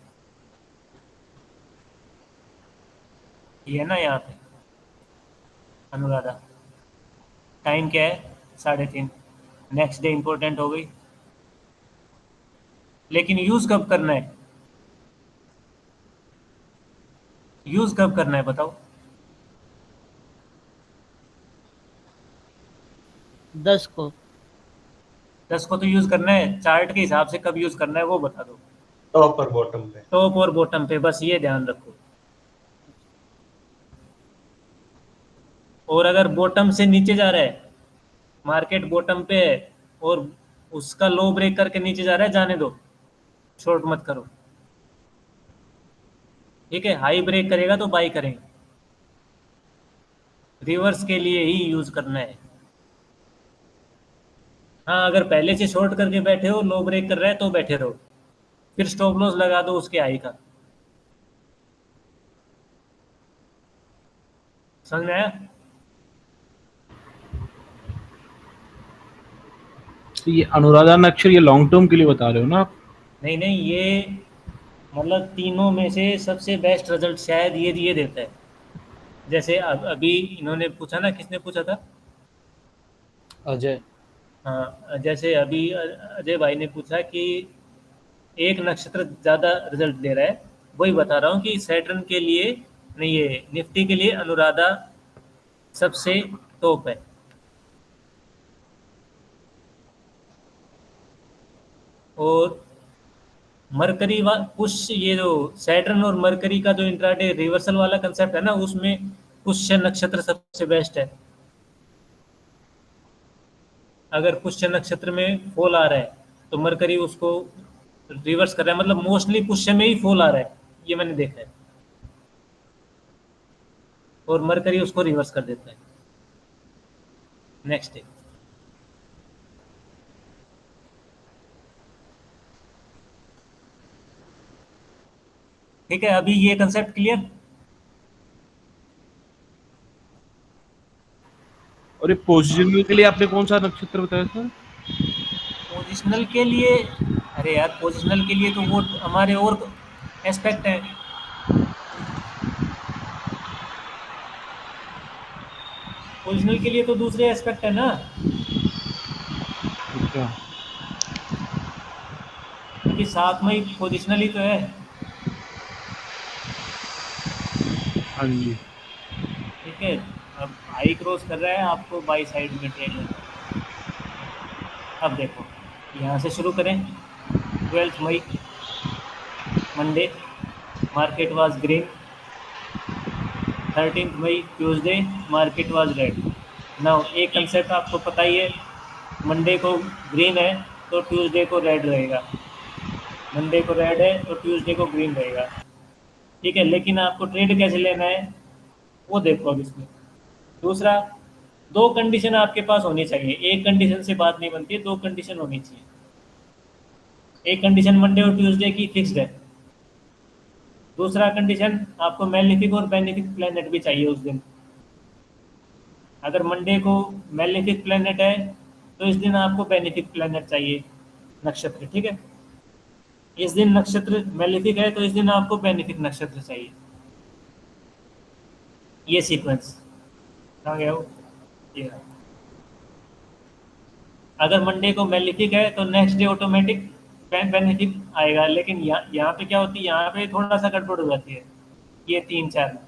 ये है ना यहाँ पे अनुराधा, टाइम क्या है 3:30, नेक्स्ट डे इंपॉर्टेंट हो गई। लेकिन यूज कब करना है, यूज कब करना है बताओ। 10 को। 10 को तो यूज करना है, चार्ट के हिसाब से कब यूज करना है वो बता दो। टॉप और बॉटम पे। टॉप और बॉटम पे, बस ये ध्यान रखो। और अगर बॉटम से नीचे जा रहा है, मार्केट बॉटम पे है और उसका लो ब्रेक करके नीचे जा रहा है, जाने दो, शॉर्ट मत करो। ठीक है। हाई ब्रेक करेगा तो बाई करेंगे, रिवर्स के लिए ही यूज करना है। हाँ, अगर पहले से शॉर्ट करके बैठे हो, लो ब्रेक कर रहा है तो बैठे रहो, फिर स्टॉप लॉस लगा दो उसके हाई का। समझ में आया? तो ये अनुराधा नक्षत्र ये लॉन्ग टर्म के लिए बता रहे हो ना आप? नहीं नहीं, ये मतलब तीनों में से सबसे बेस्ट रिजल्ट शायद ये देता है। जैसे अभी इन्होंने पूछा ना, किसने पूछा था? अजय। हाँ, जैसे अभी अजय भाई ने पूछा कि एक नक्षत्र ज़्यादा रिजल्ट दे रहा है, वही बता रहा हूँ कि सैटर्न के लिए नहीं, ये निफ्टी के लिए अनुराधा सबसे टॉप है। और मरकरी पुश, ये जो सैटर्न और मरकरी का जो इंट्राडे रिवर्सल वाला कंसेप्ट है ना, उसमें पुष्य नक्षत्र सबसे बेस्ट है। अगर पुष्य नक्षत्र में फॉल आ रहा है तो मरकरी उसको रिवर्स कर रहा है, मतलब मोस्टली पुष्य में ही फॉल आ रहा है, ये मैंने देखा है, और मरकरी उसको रिवर्स कर देता है नेक्स्ट डे। ठीक है, अभी ये कंसेप्ट क्लियर? और ये पोजिशनल के लिए आपने कौन सा नक्षत्र बताया सर? पोजिशनल के लिए, अरे यार, पोजिशनल के लिए तो वो हमारे और एस्पेक्ट है। पोजिशनल के लिए तो दूसरे एस्पेक्ट है ना। अच्छा। अभी 7 मई पोजिशनल ही तो है। हाँ जी। ठीक है। अब हाई क्रॉस कर रहा है, आपको बाई साइड में ट्रेड लेना है। अब देखो, यहाँ से शुरू करें। 12 मई मंडे, मार्केट वाज ग्रीन। 13 मई Tuesday, market was red. Now एक कंसेप्ट आपको पता ही है, मंडे को ग्रीन है तो ट्यूसडे को रेड रहेगा, मंडे को रेड है तो ट्यूसडे को ग्रीन रहेगा। ठीक है, लेकिन आपको ट्रेड कैसे लेना है वो देखो अब इसमें। दूसरा, 2 कंडीशन आपके पास होनी चाहिए, एक कंडीशन से बात नहीं बनती है, 2 कंडीशन होनी चाहिए। एक कंडीशन मंडे और ट्यूसडे की फिक्स्ड है, दूसरा कंडीशन आपको मेलेफिक और बेनिफिक प्लैनेट भी चाहिए उस दिन। अगर मंडे को मेलेफिक प्लैनेट है तो इस दिन आपको बेनिफिक प्लैनेट चाहिए, नक्षत्र। ठीक है, इस दिन नक्षत्र मेलेफिक है तो इस दिन आपको बेनिफिक नक्षत्र चाहिए। ये सीक्वेंस कहाँ गया वो, ये रहा। अगर मंडे को मेलेफिक है तो नेक्स्ट डे ऑटोमेटिक बेनिफिट आएगा, लेकिन यहाँ पे क्या होती है, यहाँ पे थोड़ा सा गड़बड़ हो जाती है। ये 3-4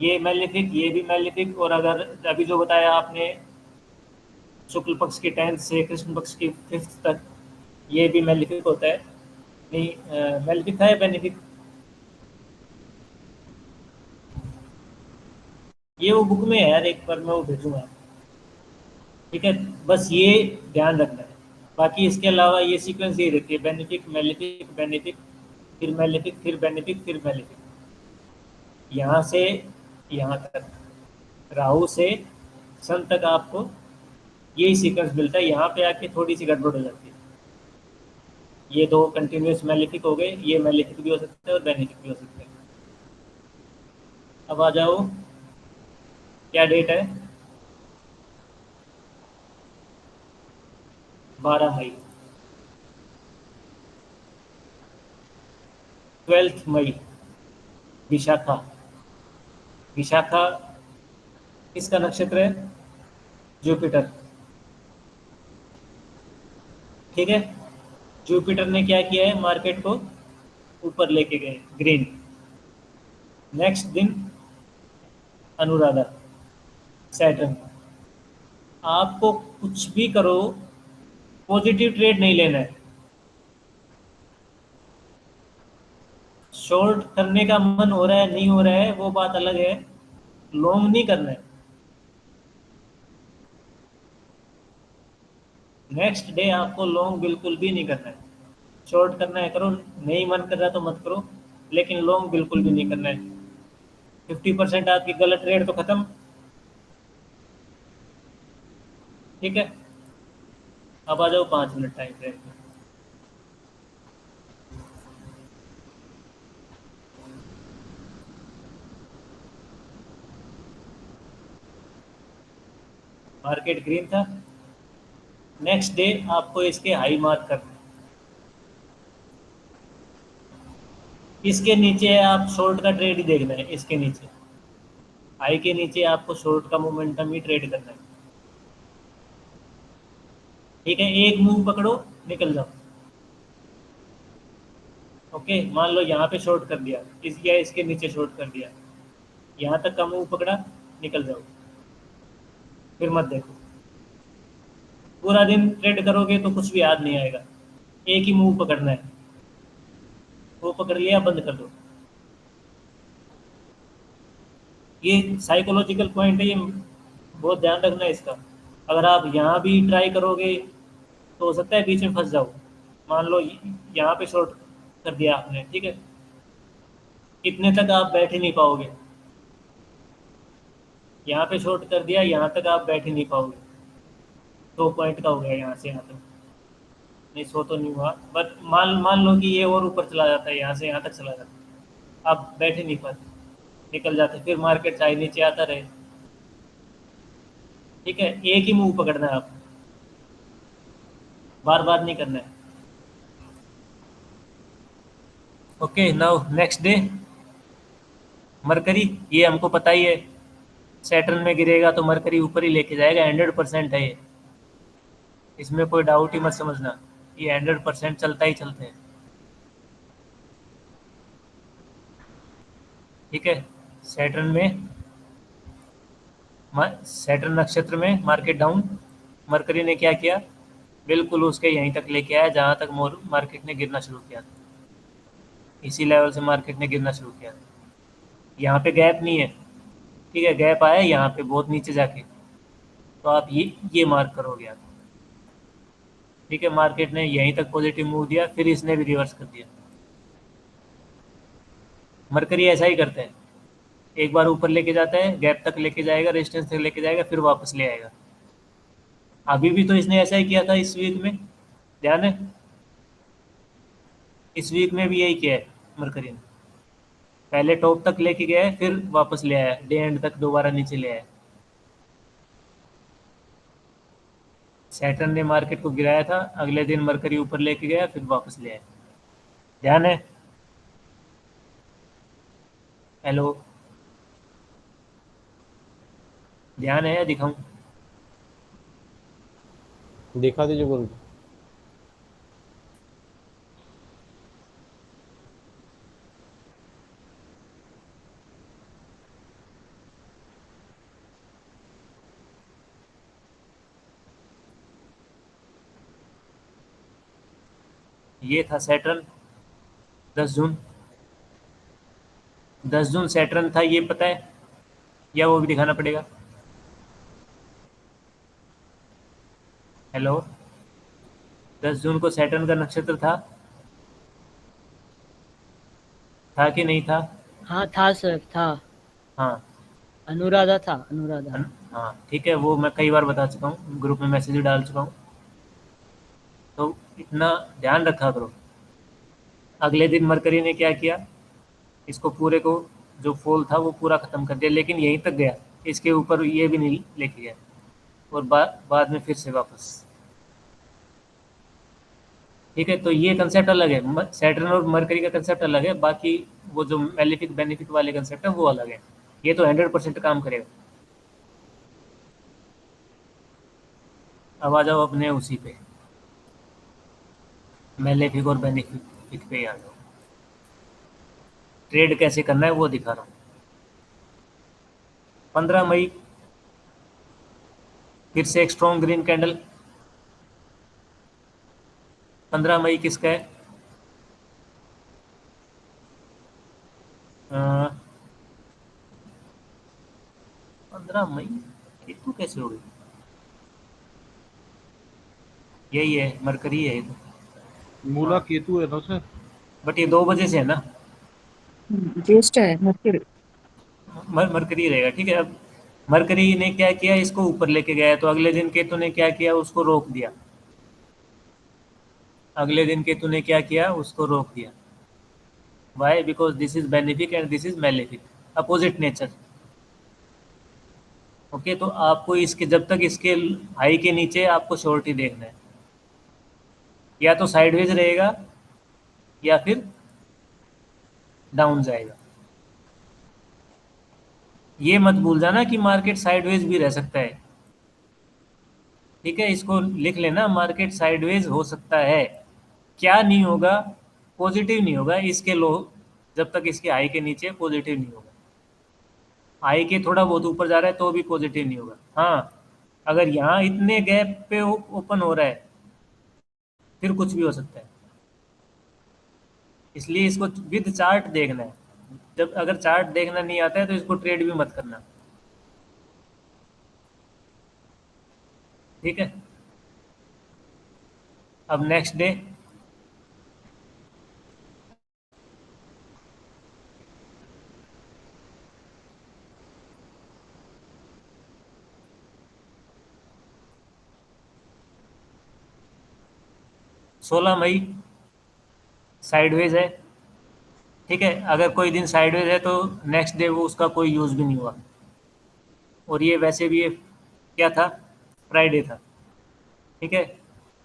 ये मैलिफिक, ये भी मैलिफिक, और अगर अभी जो बताया आपने शुक्ल पक्ष की 10th से कृष्ण पक्ष की 5th तक, ये भी मैलिफिक होता है। नहीं, मैलिफिक है बेनिफिक, ये वो बुक में है यार, एक बार मैं वो भेजूंगा। ठीक है, बस ये ध्यान रखना है। बाकी इसके अलावा ये सीक्वेंस ये रहती है, बेनिफिक मैलिफिक बेनिफिक, फिर मैलिफिक, फिर बेनिफिक, फिर मैलिफिक। यहाँ से यहाँ तक, राहु से सन तक आपको यही सीक्वेंस मिलता है। यहाँ पे आके थोड़ी सी गड़बड़ हो जाती है। ये 2 कंटिन्यूस मैलिफिक हो गए, ये मैलिफिक भी हो सकते हैं और बेनिफिक भी हो सकते हैं। अब आ जाओ, क्या डेट है, 12 मई, 12 मई, विशाखा। विशाखा किसका नक्षत्र है? जुपिटर। ठीक है, जुपिटर ने क्या किया है, मार्केट को ऊपर लेके गए, ग्रीन। नेक्स्ट दिन अनुराधा, सैटर्न। आपको कुछ भी करो, पॉजिटिव ट्रेड नहीं लेना है। शॉर्ट करने का मन हो रहा है, नहीं हो रहा है, वो बात अलग है। लॉन्ग नहीं करना है। नेक्स्ट डे आपको लॉन्ग बिल्कुल भी नहीं करना है। शॉर्ट करना है करो, नहीं मन कर रहा तो मत करो, लेकिन लॉन्ग बिल्कुल भी नहीं करना है। 50% आपकी गलत ट्रेड तो खत्म। ठीक है, अब आ जाओ 5 मिनट टाइम फ्रेम पे। मार्केट ग्रीन था। नेक्स्ट डे आपको इसके हाई मार्क करना है। इसके नीचे आप शॉर्ट का ट्रेड ही देखना है। इसके नीचे, हाई के नीचे आपको शॉर्ट का मोमेंटम ही ट्रेड करना है। ठीक है, एक मूव पकड़ो, निकल जाओ। ओके, मान लो यहाँ पे शॉर्ट कर दिया, इसके नीचे शॉर्ट कर दिया, यहाँ तक का मूव पकड़ा, निकल जाओ, फिर मत देखो। पूरा दिन ट्रेड करोगे तो कुछ भी याद नहीं आएगा। एक ही मूव पकड़ना है, वो पकड़ लिया, बंद कर दो। ये साइकोलॉजिकल पॉइंट है, ये बहुत ध्यान रखना है इसका। अगर आप यहाँ भी ट्राई करोगे तो हो सकता है बीच में फंस जाओ। मान लो यहाँ पे शॉर्ट कर दिया आपने, ठीक है, इतने तक आप बैठ ही नहीं पाओगे। यहाँ पे शॉर्ट कर दिया, यहाँ तक आप बैठ ही नहीं पाओगे। 2 पॉइंट का हो गया यहाँ से यहाँ तक। नहीं, 100 तो नहीं हुआ, बट मान लो कि ये और ऊपर चला जाता है, यहाँ से यहाँ तक चला जाता है, आप बैठ ही नहीं पाते, निकल जाते, फिर मार्केट चाहे नीचे आता रहे। ठीक है, एक ही मूव पकड़ना है आप, बार बार नहीं करना है। Okay, now next day mercury, ये हमको पता ही है, सैटर्न में गिरेगा तो मरकरी ऊपर ही लेके जाएगा, 100% है ये, इसमें कोई डाउट ही मत समझना, ये 100% चलता ही चलते हैं। ठीक है, सैटर्न नक्षत्र में मार्केट डाउन, मरकरी ने क्या किया, बिल्कुल उसके यहीं तक लेके आया जहां तक मार्केट ने गिरना शुरू किया था। इसी लेवल से मार्केट ने गिरना शुरू किया था। यहाँ पे गैप नहीं है, ठीक है, गैप आया यहाँ पे बहुत नीचे जाके, तो आप ये मार्क करोगे आप। ठीक है, मार्केट ने यहीं तक पॉजिटिव मूव दिया, फिर इसने भी रिवर्स कर दिया। मरकरी ऐसा ही करता है, एक बार ऊपर लेके जाता है, गैप तक लेके जाएगा, रेजिस्टेंस तक लेके जाएगा, फिर वापस ले आएगा। अभी भी तो इसने ऐसा ही किया था इस वीक में, ध्यान है, इस वीक में भी यही किया है मरकरी ने। पहले टॉप तक लेके गया है, फिर वापस ले आया, डे एंड तक दोबारा नीचे ले आया। सैटर्न ने मार्केट को गिराया था, अगले दिन मरकरी ऊपर लेके गया, फिर वापस ले आया। ध्यान है? हेलो, ध्यान है या दिखाऊं? दिखा दीजिए गुरु। ये था सैटर्न 10 जून। 10 जून सैटर्न था, ये पता है या वो भी दिखाना पड़ेगा? हेलो, 10 जून को सैटर्न का नक्षत्र था कि नहीं था? हाँ था सर, था। हाँ अनुराधा था, अनुराधा। हाँ ठीक है, वो मैं कई बार बता चुका हूँ, ग्रुप में मैसेज भी डाल चुका हूँ, तो इतना ध्यान रखा करो। अगले दिन मरकरी ने क्या किया, इसको पूरे को जो फॉल था वो पूरा ख़त्म कर दिया, लेकिन यहीं तक गया, इसके ऊपर ये भी नहीं लेके गया, और बाद में फिर से वापस। ठीक है, तो ये कंसेप्ट अलग है, सैटर्न और मरकरी का कंसेप्ट अलग है, बाकी वो जो मेलेफिक बेनिफिक वाले कंसेप्ट है वो अलग है। ये तो 100% काम करेगा। अब आ जाओ अपने उसी पे, मेलेफिक और बेनिफिक पे आ जाओ। ट्रेड कैसे करना है वो दिखा रहा हूँ। 15 मई फिर से एक स्ट्रॉन्ग ग्रीन कैंडल। 15 मई किसका है? 15 मई केतु कैसे हो गई? यही है, मरकरी है ये तो। मूला हाँ, केतु है ना सर? बट ये 2 बजे से है ना, ज्येष्ठ है मर्क्यूरी। मरकरी रहेगा। ठीक है, अब मरकरी ने क्या किया, इसको ऊपर लेके गया, तो अगले दिन केतु ने क्या किया, उसको रोक दिया। अगले दिन केतु ने क्या किया, उसको रोक दिया। Why? Because this is benefic and this is malefic, opposite nature. Okay, तो आपको इसके जब तक इसके हाई के नीचे आपको शॉर्ट ही देखना है, या तो साइडवेज रहेगा या फिर डाउन जाएगा। ये मत भूल जाना कि मार्केट साइडवेज भी रह सकता है। ठीक है, इसको लिख लेना, मार्केट साइडवेज हो सकता है। क्या नहीं होगा? पॉजिटिव नहीं होगा इसके लो, जब तक इसके हाई के नीचे पॉजिटिव नहीं होगा। हाई के थोड़ा बहुत ऊपर जा रहा है तो भी पॉजिटिव नहीं होगा। हाँ, अगर यहाँ इतने गैप पे ओपन हो रहा है फिर कुछ भी हो सकता है। इसलिए इसको विद चार्ट देखना है। जब अगर चार्ट देखना नहीं आता है तो इसको ट्रेड भी मत करना। ठीक है, अब नेक्स्ट डे सोलह मई साइडवेज है। ठीक है, अगर कोई दिन साइडवेज है तो नेक्स्ट डे वो उसका कोई यूज़ भी नहीं हुआ, और ये वैसे भी ये क्या था, फ्राइडे था। ठीक है,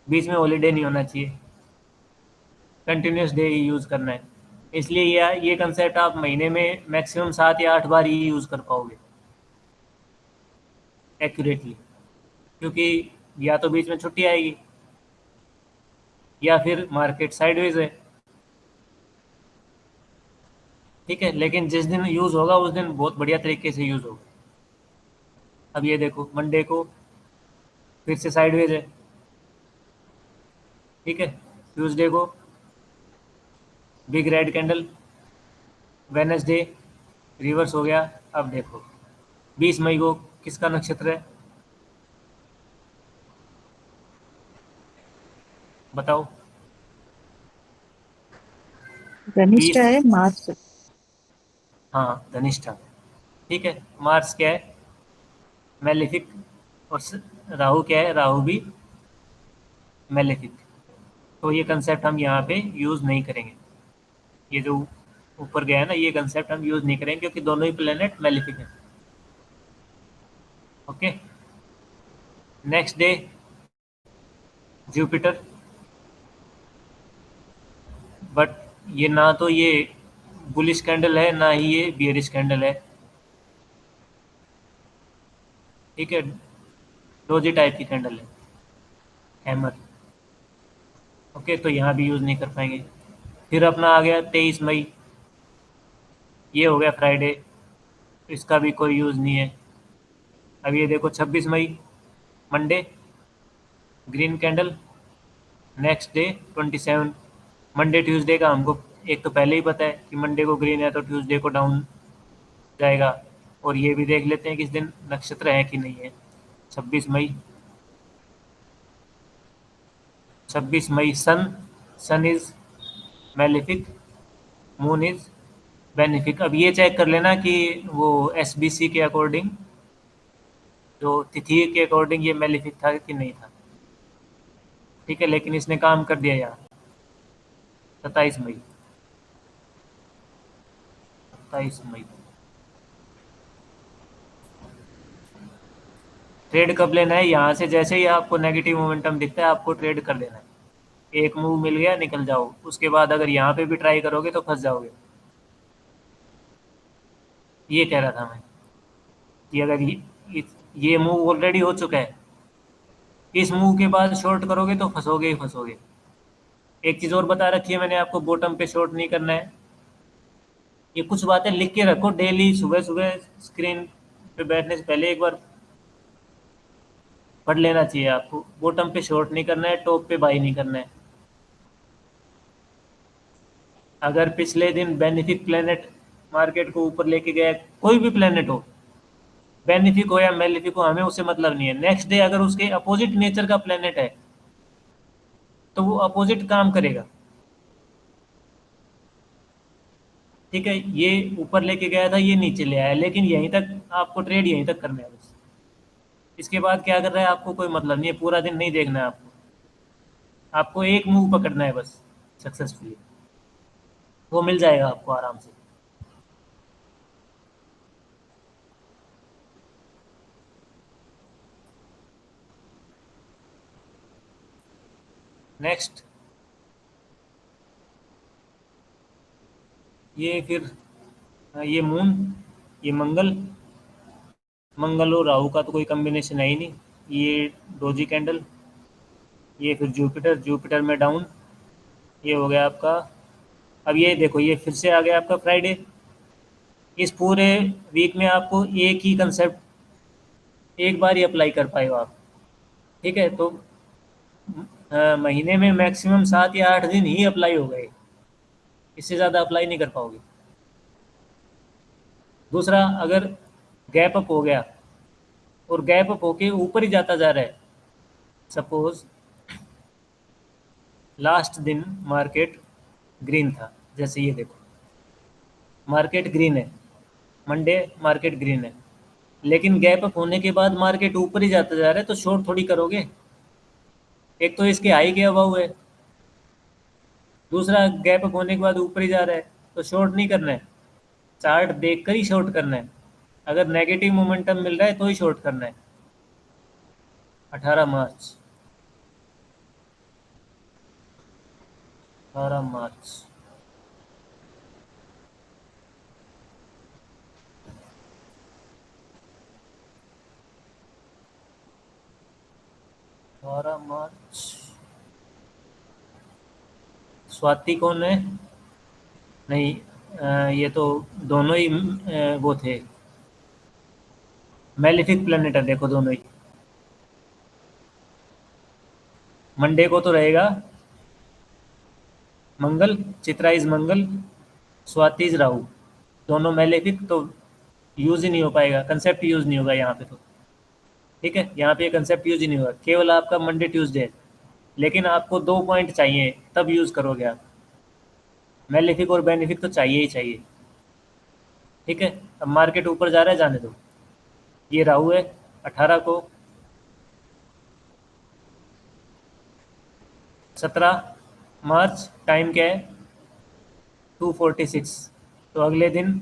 बीच में हॉलीडे नहीं होना चाहिए, कंटिन्यूस डे ही यूज़ करना है। इसलिए ये कंसेप्ट आप महीने में मैक्सिमम 7 या 8 बार ही यूज़ कर पाओगे एक्यूरेटली, क्योंकि या तो बीच में छुट्टी आएगी या फिर मार्केट साइडवेज है। ठीक है, लेकिन जिस दिन यूज़ होगा उस दिन बहुत बढ़िया तरीके से यूज़ होगा। अब ये देखो, मंडे को फिर से साइडवेज है। ठीक है, ट्यूसडे को big red candle, Wednesday reverse हो गया। अब देखो 20 मई को किसका नक्षत्र है, बताओ? धनिष्ठा 20, है मार्च। हाँ धनिष्ठा। ठीक है, मार्स क्या है, मेलेफिक, और राहु क्या है, राहु भी मेलेफिक। तो ये कंसेप्ट हम यहाँ पे यूज़ नहीं करेंगे, ये जो ऊपर गया है ना, ये कंसेप्ट हम यूज़ नहीं करेंगे क्योंकि दोनों ही प्लेनेट मेलेफिक हैं। Okay, next day Jupiter, but ये ना तो ये बुलिश कैंडल है ना ही ये बियरिश कैंडल है। ठीक है, डोजी टाइप की कैंडल है, हैमर। ओके, तो यहाँ भी यूज़ नहीं कर पाएंगे। फिर अपना आ गया 23 मई, ये हो गया फ्राइडे, इसका भी कोई यूज़ नहीं है। अब ये देखो 26 मई Monday, green candle, next day 27 Monday Tuesday का हमको एक तो पहले ही पता है कि मंडे को ग्रीन है तो ट्यूसडे को डाउन जाएगा। और ये भी देख लेते हैं किस दिन नक्षत्र है कि नहीं है। 26 मई 26 मई sun is malefic, moon is benefic. अब ये चेक कर लेना कि वो एसबीसी के अकॉर्डिंग, जो तिथि के अकॉर्डिंग ये मेलिफिक था कि नहीं था। ठीक है, लेकिन इसने काम कर दिया यहाँ 27 मई 27 मई। ट्रेड कब लेना है? यहाँ से जैसे ही आपको नेगेटिव मोमेंटम दिखता है आपको ट्रेड कर लेना है। एक मूव मिल गया निकल जाओ, उसके बाद अगर यहाँ पे भी ट्राई करोगे तो फंस जाओगे। ये कह रहा था मैं कि अगर ये मूव ऑलरेडी हो चुका है, इस मूव के बाद शॉर्ट करोगे तो फंसोगे ही फंसोगे। एक चीज़ और बता रखी है मैंने आपको, बॉटम पे शॉर्ट नहीं करना है। ये कुछ बातें लिख के रखो डेली, सुबह सुबह स्क्रीन पे बैठने से पहले एक बार पढ़ लेना चाहिए आपको। बॉटम पे शॉर्ट नहीं करना है, टॉप पे बाई नहीं करना है। अगर पिछले दिन बेनिफिक प्लेनेट मार्केट को ऊपर लेके गया, कोई भी प्लेनेट हो, बेनिफिक हो या मेलिफिक हो, हमें उससे मतलब नहीं है। नेक्स्ट डे अगर उसके अपोजिट नेचर का प्लेनेट है तो वो अपोजिट काम करेगा। ठीक है, ये ऊपर लेके गया था, ये नीचे ले आया, लेकिन यहीं तक आपको ट्रेड यहीं तक करना है बस। इसके बाद क्या कर रहा है आपको कोई मतलब नहीं है, पूरा दिन नहीं देखना है आपको। आपको एक मूव पकड़ना है बस सक्सेसफुली, वो मिल जाएगा आपको आराम से। नेक्स्ट ये फिर ये मून, ये मंगल और राहु का तो कोई कॉम्बिनेशन है ही नहीं। ये डोजी कैंडल, ये फिर जुपिटर में डाउन, ये हो गया आपका। अब ये देखो, ये फिर से आ गया आपका फ्राइडे। इस पूरे वीक में आपको एक ही कंसेप्ट एक बार ही अप्लाई कर पाए हो आप। ठीक है, तो महीने में मैक्सिमम 7 या 8 दिन ही अप्लाई हो गए, इससे ज़्यादा अप्लाई नहीं कर पाओगे। दूसरा, अगर गैप अप हो गया और गैप अप होके ऊपर ही जाता जा रहा है, सपोज लास्ट दिन मार्केट ग्रीन था, जैसे ये देखो मार्केट ग्रीन है, मंडे मार्केट ग्रीन है, लेकिन गैप अप होने के बाद मार्केट ऊपर ही जाता जा रहा है, तो शॉर्ट थोड़ी करोगे। एक तो इसके हाई के अभाव है, दूसरा गैप अप होने के बाद ऊपर ही जा रहा है, तो शॉर्ट नहीं करना है। चार्ट देखकर ही शॉर्ट करना है। अगर नेगेटिव मोमेंटम मिल रहा है तो ही शॉर्ट करना है। 18 मार्च 18 मार्च स्वाति कौन है? नहीं, ये तो दोनों ही वो थे, मेलिफिक प्लेनेट है, देखो दोनों ही। मंडे को तो रहेगा मंगल, चित्रा इज मंगल, स्वाति इज राहु, दोनों मेलेफिक, तो यूज ही नहीं हो पाएगा, कंसेप्ट यूज नहीं होगा यहाँ पे तो। ठीक है, यहाँ पे कंसेप्ट यूज ही नहीं होगा, केवल आपका मंडे ट्यूसडे। लेकिन आपको 2 पॉइंट चाहिए तब यूज करोगे आप, मेलेफिक और बेनिफिक तो चाहिए ही चाहिए। ठीक है, अब मार्केट ऊपर जा रहा है, जाने दो। ये राहु है 18 को, 17 मार्च, टाइम क्या है 2:46, तो अगले दिन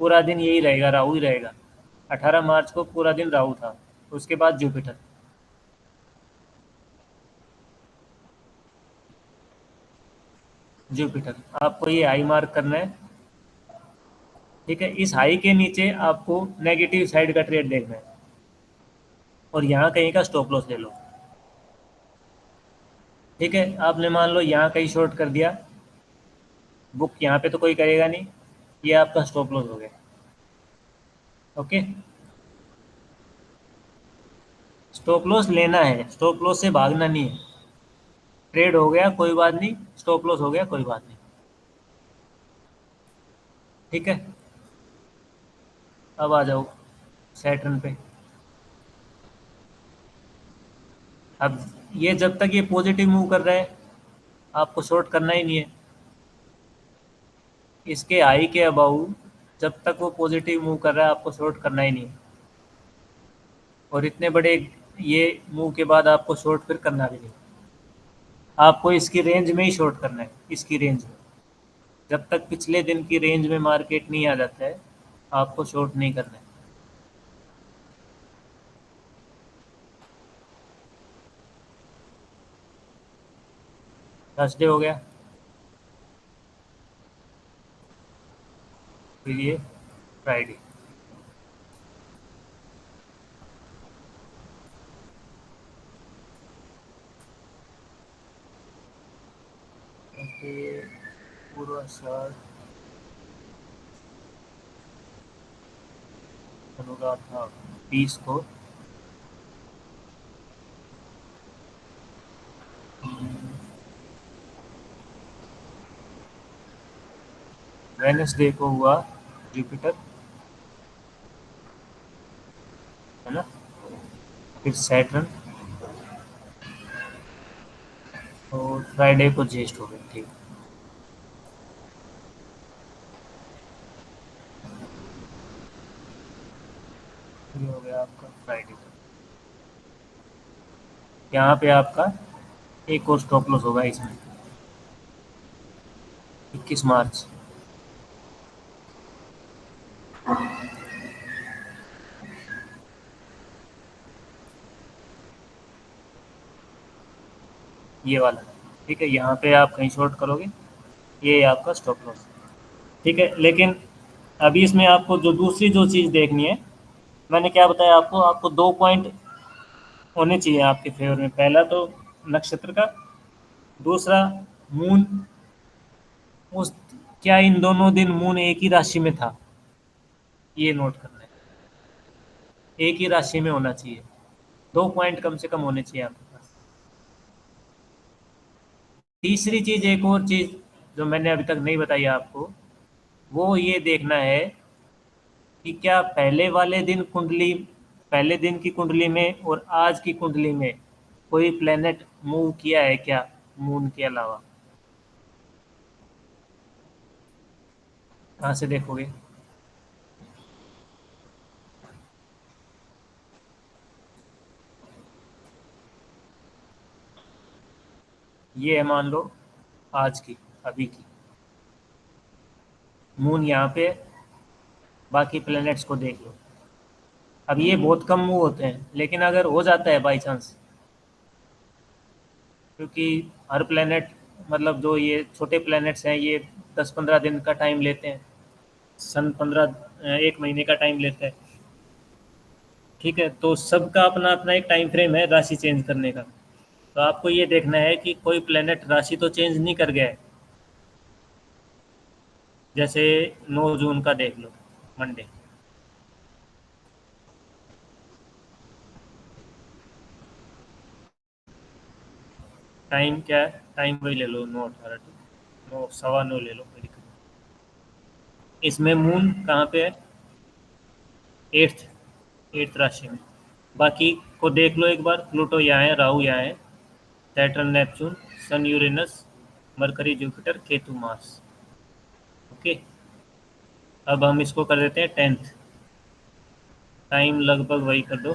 पूरा दिन यही रहेगा, राहु ही रहेगा। 18 मार्च को पूरा दिन राहु था, उसके बाद जुपिटर। आपको ये हाई मार्क करना है। ठीक है, इस हाई के नीचे आपको नेगेटिव साइड का ट्रेड देखना है और यहाँ कहीं का स्टॉप लॉस ले लो। ठीक है, आपने मान लो यहाँ कहीं शॉर्ट कर दिया, बुक यहाँ पे तो कोई करेगा नहीं, ये आपका स्टॉप लॉस हो गया। ओके, स्टॉप लॉस लेना है, स्टॉप लॉस से भागना नहीं है। ट्रेड हो गया कोई बात नहीं, स्टॉप लॉस हो गया कोई बात नहीं, ठीक है। अब आ जाओ सैटर्न पे। अब ये जब तक ये पॉजिटिव मूव कर रहा है आपको शॉर्ट करना ही नहीं है। इसके हाई के अबाउ जब तक वो पॉजिटिव मूव कर रहा है आपको शॉर्ट करना ही नहीं है, और इतने बड़े ये मूव के बाद आपको शॉर्ट फिर करना भी नहीं। आपको इसकी रेंज में ही शॉर्ट करना है, इसकी रेंज में। जब तक पिछले दिन की रेंज में मार्केट नहीं आ जाता है आपको शॉर्ट नहीं करना है। थर्सडे हो गया, फिर ये फ्राइडे। पूरा शहर अनुराग था 20 को, वेडनेसडे को हुआ जुपिटर, है ना, फिर सैटर्न, और फ्राइडे को जेस्ट हो गया, ठीक। ये हो गया आपका फ्राइडे का। यहाँ पे आपका एक और स्टॉप लॉस होगा इसमें 21 मार्च। ये वाला, ठीक है। यहाँ पे आप कहीं शॉर्ट करोगे, ये आपका स्टॉप लॉस, ठीक है। लेकिन अभी इसमें आपको जो दूसरी जो चीज़ देखनी है, मैंने क्या बताया आपको, आपको 2 पॉइंट होने चाहिए आपके फेवर में। पहला तो नक्षत्र का, दूसरा मून। उस क्या इन दोनों दिन मून एक ही राशि में था, ये नोट करना है। एक ही राशि में होना चाहिए, 2 पॉइंट कम से कम होने चाहिए आपके पास। तीसरी चीज, एक और चीज जो मैंने अभी तक नहीं बताई आपको, वो ये देखना है कि क्या पहले वाले दिन कुंडली, पहले दिन की कुंडली में और आज की कुंडली में कोई प्लेनेट मूव किया है क्या, मून के अलावा। कहाँ से देखोगे, ये है मान लो आज की, अभी की मून यहाँ पे, बाकी प्लैनेट्स को देख लो। अब ये बहुत कम मूव होते हैं, लेकिन अगर हो जाता है बाई चांस, क्योंकि हर प्लैनेट, मतलब जो ये छोटे प्लैनेट्स हैं ये 10-15 दिन का टाइम लेते हैं, सन 15 1 महीने का टाइम लेता है, ठीक है। तो सबका अपना अपना एक टाइम फ्रेम है राशि चेंज करने का। तो आपको ये देखना है कि कोई प्लैनेट राशि तो चेंज नहीं कर गया है। जैसे 9 जून का देख लो, मंडे, टाइम क्या है, टाइम वही ले लो 9:18, 9 9:15 ले लो, कोई दिक्कत नहीं। इसमें मून कहाँ पे है, 8th राशि में। बाकी को देख लो एक बार, प्लूटो यहाँ है, राहु यहाँ है, Saturn Neptune, Sun Uranus, Mercury Jupiter, Ketu Mars, okay. अब हम इसको कर देते हैं 10th, टाइम लगभग वही कर दो,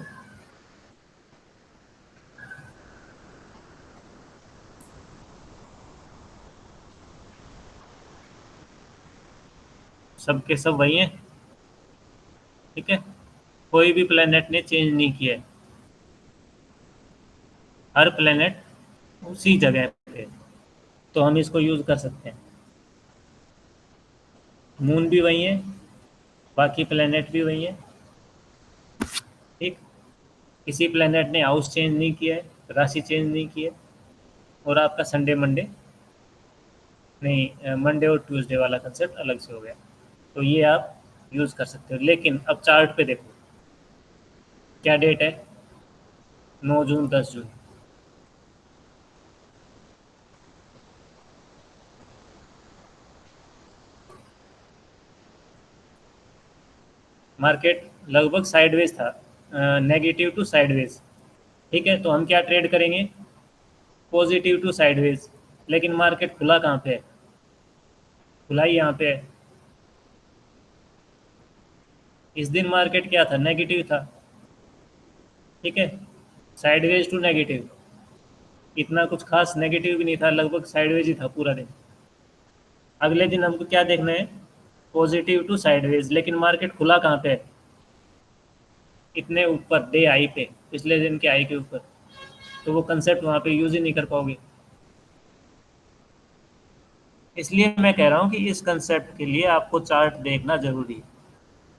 सबके सब वही हैं, ठीक है। कोई भी प्लेनेट ने चेंज नहीं किया है, हर प्लेनेट उसी जगह पे, तो हम इसको यूज़ कर सकते हैं। मून भी वही है, बाकी प्लेनेट भी वही है, ठीक। किसी प्लेनेट ने हाउस चेंज नहीं किया है, राशि चेंज नहीं की है, और आपका संडे मंडे नहीं, मंडे और ट्यूसडे वाला कंसेप्ट अलग से हो गया। तो ये आप यूज़ कर सकते हो। लेकिन अब चार्ट पे देखो, क्या डेट है, 9 जून 10 जून, मार्केट लगभग साइडवेज था, नेगेटिव टू साइडवेज। ठीक है, तो हम क्या ट्रेड करेंगे, पॉजिटिव टू साइडवेज। लेकिन मार्केट खुला कहाँ पे है, खुला ही यहाँ पे है। इस दिन मार्केट क्या था, नेगेटिव था। ठीक है, साइडवेज टू नेगेटिव, इतना कुछ खास नेगेटिव भी नहीं था, लगभग साइडवेज ही था पूरा दिन। अगले दिन हमको क्या देखना है, पॉजिटिव टू साइडवेज। लेकिन मार्केट खुला कहाँ पे है, इतने ऊपर, डे हाई पे, पिछले दिन के हाई के ऊपर। तो वो कंसेप्ट वहाँ पे यूज ही नहीं कर पाओगे। इसलिए मैं कह रहा हूँ कि इस कंसेप्ट के लिए आपको चार्ट देखना जरूरी है,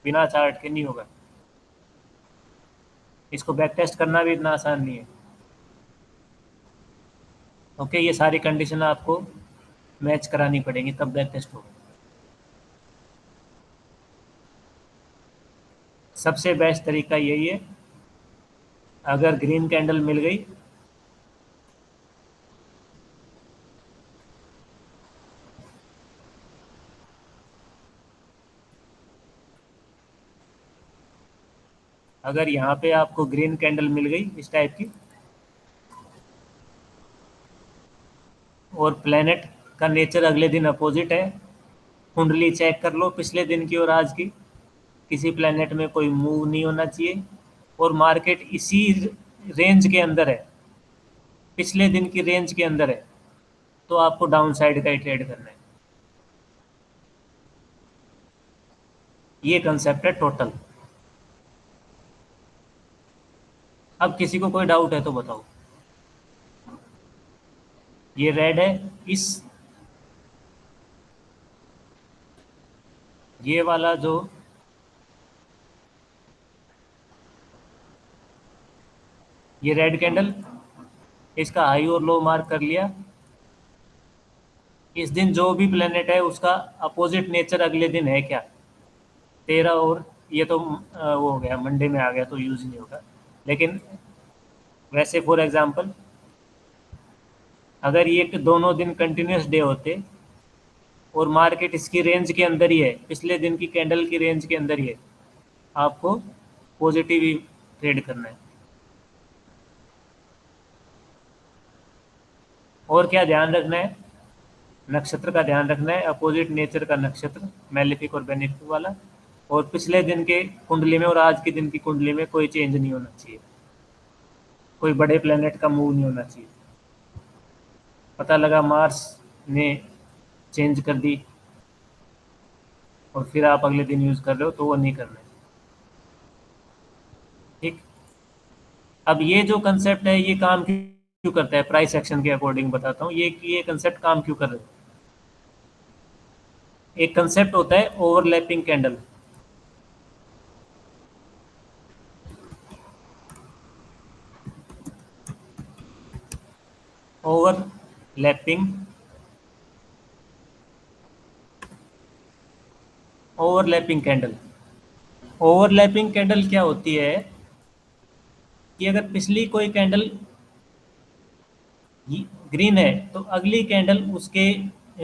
बिना चार्ट के नहीं होगा। इसको बैक टेस्ट करना भी इतना आसान नहीं है। ओके, ये सारी कंडीशन आपको मैच करानी पड़ेंगी, तब बैक टेस्ट होगा। सबसे बेस्ट तरीका यही है, अगर ग्रीन कैंडल मिल गई अगर यहाँ पे आपको ग्रीन कैंडल मिल गई इस टाइप की, और प्लेनेट का नेचर अगले दिन अपोजिट है, कुंडली चेक कर लो पिछले दिन की और आज की, किसी प्लेनेट में कोई मूव नहीं होना चाहिए, और मार्केट इसी रेंज के अंदर है, पिछले दिन की रेंज के अंदर है, तो आपको डाउन साइड का ही ट्रेड करना है। ये कंसेप्ट है टोटल। अब किसी को कोई डाउट है तो बताओ। ये रेड है, ये वाला जो ये रेड कैंडल, इसका हाई और लो मार्क कर लिया। इस दिन जो भी प्लेनेट है उसका अपोजिट नेचर अगले दिन है क्या, 13, और ये तो वो हो गया, मंडे में आ गया तो यूज नहीं होगा। लेकिन वैसे फॉर एग्जांपल अगर ये दोनों दिन कंटिन्यूस डे होते और मार्केट इसकी रेंज के अंदर ही है, पिछले दिन की कैंडल की रेंज के अंदर ही है, आपको पॉजिटिव ही ट्रेड करना है। और क्या ध्यान रखना है, नक्षत्र का ध्यान रखना है, अपोजिट नेचर का नक्षत्र, मैलेफिक और बेनिफिक वाला, और पिछले दिन के कुंडली में और आज के दिन की कुंडली में कोई चेंज नहीं होना चाहिए, कोई बड़े प्लेनेट का मूव नहीं होना चाहिए। पता लगा मार्स ने चेंज कर दी और फिर आप अगले दिन यूज कर रहे हो, तो वो नहीं करना है। ठीक, अब ये जो कंसेप्ट है ये काम क्यों करता है, प्राइस एक्शन के अकॉर्डिंग बताता हूँ ये कंसेप्ट काम क्यों कर रहे हैं। एक कंसेप्ट होता है overlapping candle. Overlapping candle. Overlapping candle क्या होती है कि अगर पिछली कोई कैंडल ग्रीन है तो अगली कैंडल उसके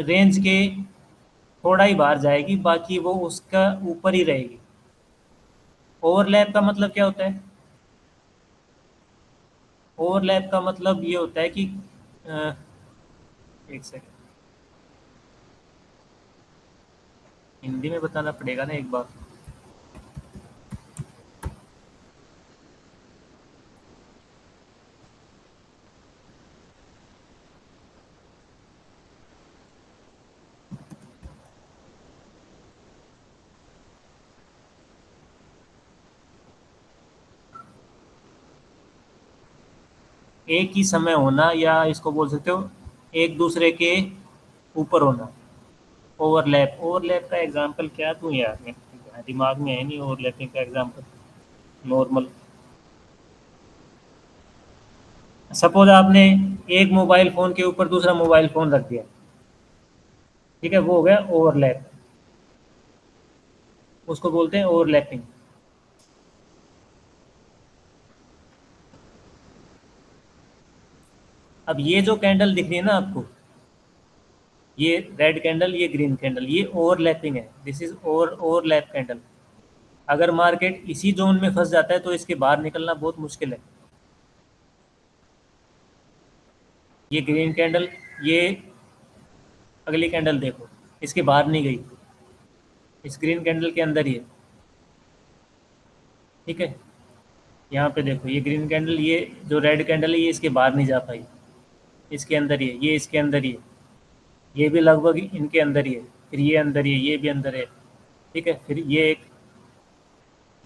रेंज के थोड़ा ही बाहर जाएगी, बाकी वो उसका ऊपर ही रहेगी। ओवरलैप का मतलब क्या होता है, ओवरलैप का मतलब ये होता है कि एक सेकंड, हिंदी में बताना पड़ेगा ना एक बार। एक ही समय होना, या इसको बोल सकते हो एक दूसरे के ऊपर होना। ओवरलैप का एग्जांपल क्या दूं यार, मेरे दिमाग में है नहीं ओवरलैपिंग का एग्जांपल। नॉर्मल, सपोज आपने एक मोबाइल फ़ोन के ऊपर दूसरा मोबाइल फ़ोन रख दिया, ठीक है, वो हो गया ओवरलैप, उसको बोलते हैं ओवरलैपिंग। अब ये जो कैंडल दिख रही है ना आपको, ये रेड कैंडल, ये ग्रीन कैंडल, ये ओवरलैपिंग है, दिस इज ओवरलैप कैंडल। अगर मार्केट इसी जोन में फंस जाता है तो इसके बाहर निकलना बहुत मुश्किल है। ये ग्रीन कैंडल, ये अगली कैंडल देखो, इसके बाहर नहीं गई, इस ग्रीन कैंडल के अंदर ही है। ठीक है, यहाँ पे देखो ये ग्रीन कैंडल, ये जो रेड कैंडल है ये इसके बाहर नहीं जा पाई, इसके अंदर ही है, ये इसके अंदर ही है, ये भी लगभग इनके अंदर ही है, फिर ये अंदर ही है, ये भी अंदर है। ठीक है, फिर ये एक,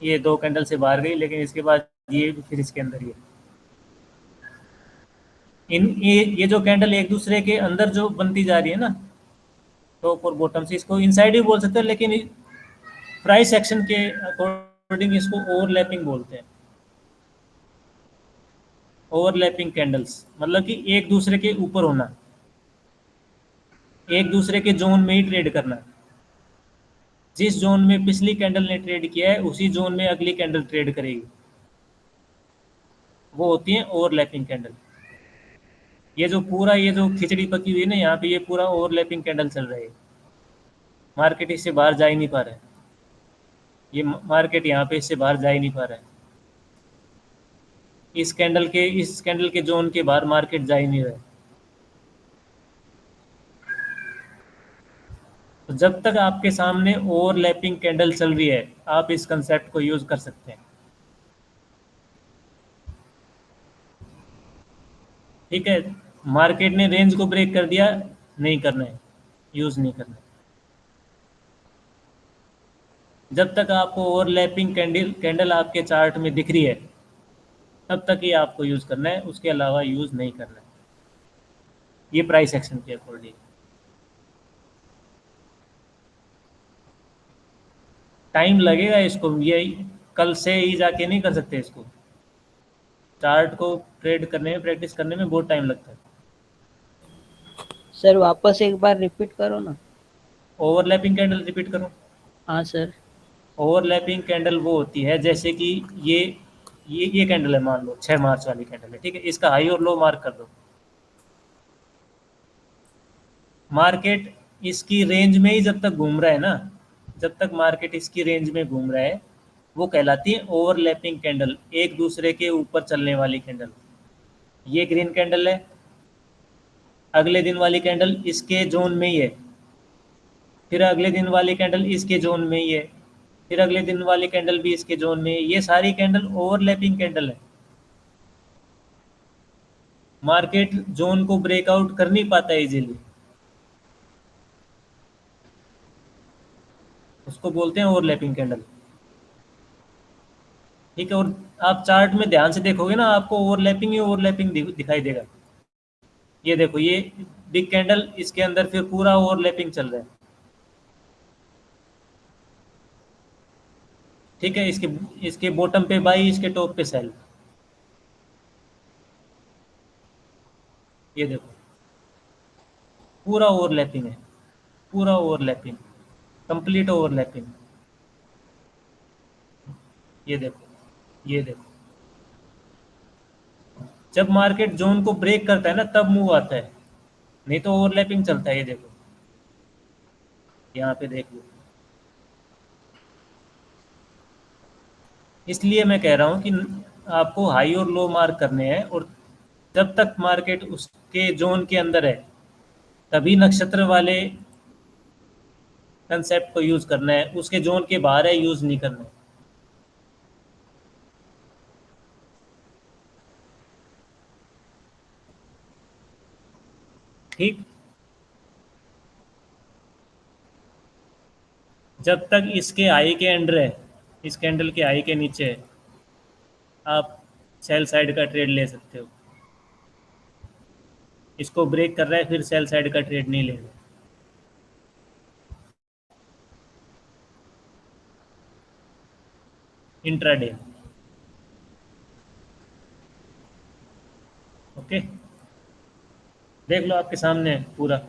ये 2 कैंडल से बाहर गई, लेकिन इसके बाद ये भी फिर इसके अंदर ही है। ये जो कैंडल एक दूसरे के अंदर जो बनती जा रही है ना, टॉप और बॉटम से, इसको इनसाइड ही बोल सकते हैं, लेकिन प्राइस एक्शन के अकॉर्डिंग इसको ओवरलैपिंग बोलते हैं। ओवरलैपिंग कैंडल्स मतलब कि एक दूसरे के ऊपर होना, एक दूसरे के जोन में ही ट्रेड करना। जिस जोन में पिछली कैंडल ने ट्रेड किया है उसी जोन में अगली कैंडल ट्रेड करेगी, वो होती है ओवरलैपिंग कैंडल। ये जो पूरा, ये जो खिचड़ी पकी हुई है ना यहाँ पे, ये पूरा ओवरलैपिंग कैंडल चल रहा है। मार्केट इससे बाहर जा ही नहीं पा रहा है, ये मार्केट यहाँ पे इससे बाहर जा ही नहीं पा रहा है। इस कैंडल के जोन के बाहर मार्केट जा ही नहीं रहा है। तो जब तक आपके सामने ओवरलैपिंग कैंडल चल रही है आप इस कंसेप्ट को यूज कर सकते हैं। ठीक है, मार्केट ने रेंज को ब्रेक कर दिया, नहीं करना है, यूज नहीं करना है। जब तक आपको ओवरलैपिंग कैंडल आपके चार्ट में दिख रही है तब तक ही आपको यूज करना है, उसके अलावा यूज नहीं करना है। ये प्राइस एक्शन के अकॉर्डिंग। टाइम लगेगा इसको, ये कल से ही जाके नहीं कर सकते इसको। चार्ट को ट्रेड करने में, प्रैक्टिस करने में बहुत टाइम लगता है। सर वापस एक बार रिपीट करो ना। ओवरलैपिंग कैंडल रिपीट करो। हाँ सर। ओवरलैपिंग कैंडल वो होती है जैसे कि ये कैंडल है, मान लो 6 मार्च वाली कैंडल है। ठीक है, इसका हाई और लो मार्क कर दो। मार्केट इसकी रेंज में ही जब तक घूम रहा है ना, जब तक मार्केट इसकी रेंज में घूम रहा है वो कहलाती है ओवरलैपिंग कैंडल, एक दूसरे के ऊपर चलने वाली कैंडल। ये ग्रीन कैंडल है, अगले दिन वाली कैंडल इसके जोन में ही है, फिर अगले दिन वाली कैंडल इसके जोन में ही है, फिर अगले दिन वाली कैंडल भी इसके जोन में है। ये सारी कैंडल ओवरलैपिंग कैंडल है। मार्केट जोन को ब्रेकआउट कर नहीं पाता इजीली, उसको बोलते हैं ओवरलैपिंग कैंडल। ठीक है, और आप चार्ट में ध्यान से देखोगे ना आपको ओवरलैपिंग ही ओवरलैपिंग दिखाई देगा। ये देखो, ये बिग कैंडल, इसके अंदर फिर पूरा ओवरलैपिंग चल रहा है। ठीक है, इसके बॉटम पे बाई, इसके टॉप पे सेल। ये देखो पूरा ओवरलैपिंग है, पूरा ओवरलैपिंग, कंप्लीट ओवरलैपिंग। ये देखो, ये देखो, जब मार्केट जोन को ब्रेक करता है ना तब मूव आता है, नहीं तो ओवरलैपिंग चलता है। ये देखो, यहाँ पे देख लो। इसलिए मैं कह रहा हूँ कि आपको हाई और लो मार्क करने हैं, और जब तक मार्केट उसके जोन के अंदर है तभी नक्षत्र वाले कंसेप्ट को यूज करना है, उसके जोन के बाहर है यूज नहीं करना है। ठीक, जब तक इसके आई के अंडर है, इस कैंडल के आई के नीचे है, आप सेल साइड का ट्रेड ले सकते हो। इसको ब्रेक कर रहा है फिर सेल साइड का ट्रेड नहीं लेना। इंट्राडे। ओके, देख लो आपके सामने है, पूरा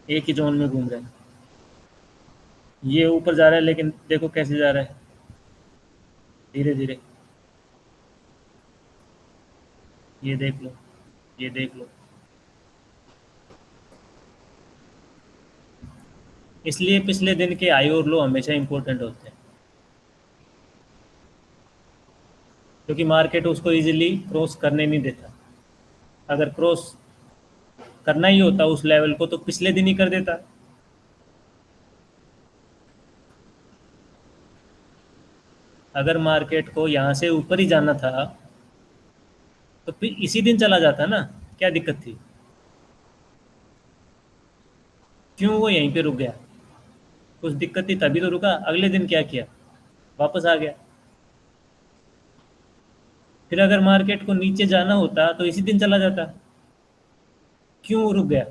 एक ही जोन में घूम रहा है। ये ऊपर जा रहा है लेकिन देखो कैसे जा रहा है, धीरे धीरे। ये देख लो, ये देख लो। इसलिए पिछले दिन के हाई और लो हमेशा इंपॉर्टेंट होते हैं। क्योंकि मार्केट उसको इजीली क्रॉस करने नहीं देता। अगर क्रॉस करना ही होता उस लेवल को तो पिछले दिन ही कर देता। अगर मार्केट को यहाँ से ऊपर ही जाना था तो फिर इसी दिन चला जाता ना, क्या दिक्कत थी? क्यों वो यहीं पे रुक गया? कुछ दिक्कत थी तभी तो रुका। अगले दिन क्या किया? वापस आ गया। फिर अगर मार्केट को नीचे जाना होता तो इसी दिन चला जाता। क्यों रुक गया?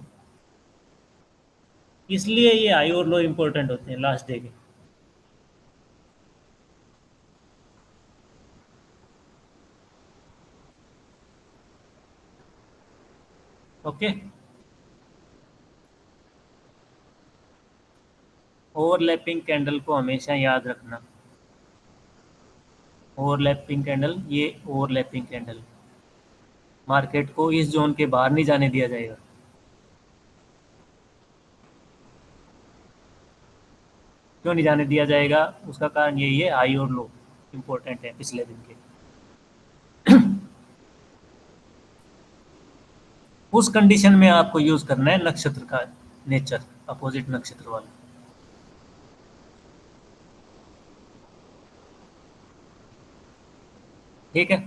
इसलिए ये हाई और लो इंपॉर्टेंट होते हैं लास्ट डे के। ओके। ओवरलैपिंग कैंडल को हमेशा याद रखना। ओवरलैपिंग कैंडल, ये ओवरलैपिंग कैंडल मार्केट को इस जोन के बाहर नहीं जाने दिया जाएगा। क्यों नहीं जाने दिया जाएगा? उसका कारण यही है, हाई और लो इंपॉर्टेंट है पिछले दिन के। उस कंडीशन में आपको यूज करना है नक्षत्र का नेचर, अपोजिट नक्षत्र वाला। ठीक है,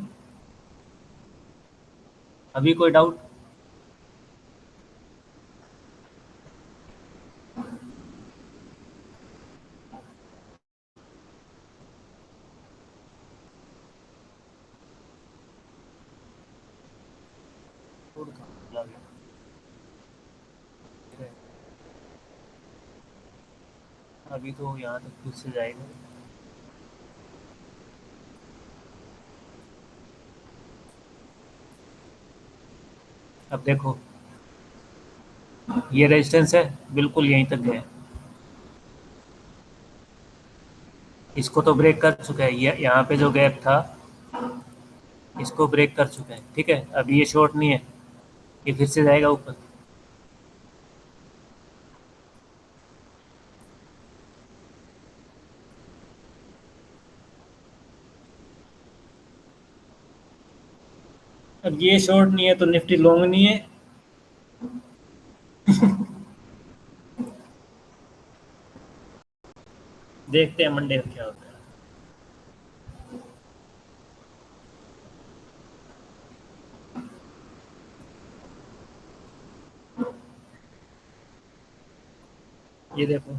अभी कोई डाउट? अभी तो यहाँ तक फिर से जाएगा। अब देखो, ये रेजिस्टेंस है, बिल्कुल यहीं तक गया। इसको तो ब्रेक कर चुका है, ये यहाँ पे जो गैप था इसको ब्रेक कर चुका है। ठीक है, अभी ये शॉर्ट नहीं है, ये फिर से जाएगा ऊपर। अब ये शॉर्ट नहीं है तो निफ्टी लॉन्ग नहीं है। देखते हैं मंडे को क्या होता है। ये देखो,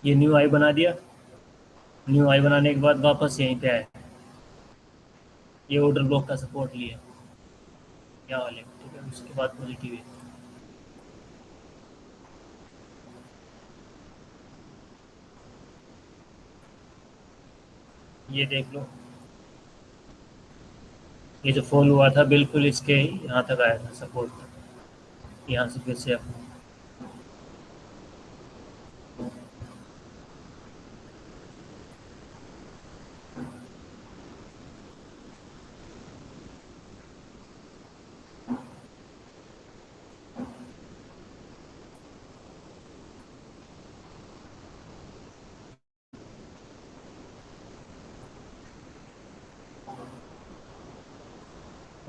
ये न्यू हाई बना दिया। न्यू हाई बनाने के बाद वापस यहीं पे आया। ये ऑर्डर ब्लॉक का सपोर्ट लिया यहाँ वाले। ठीक है, उसके बाद पॉजिटिव है। ये देख लो, ये जो फॉल हुआ था बिल्कुल इसके यहाँ तक आया था सपोर्ट तक। यहाँ से फिर से अब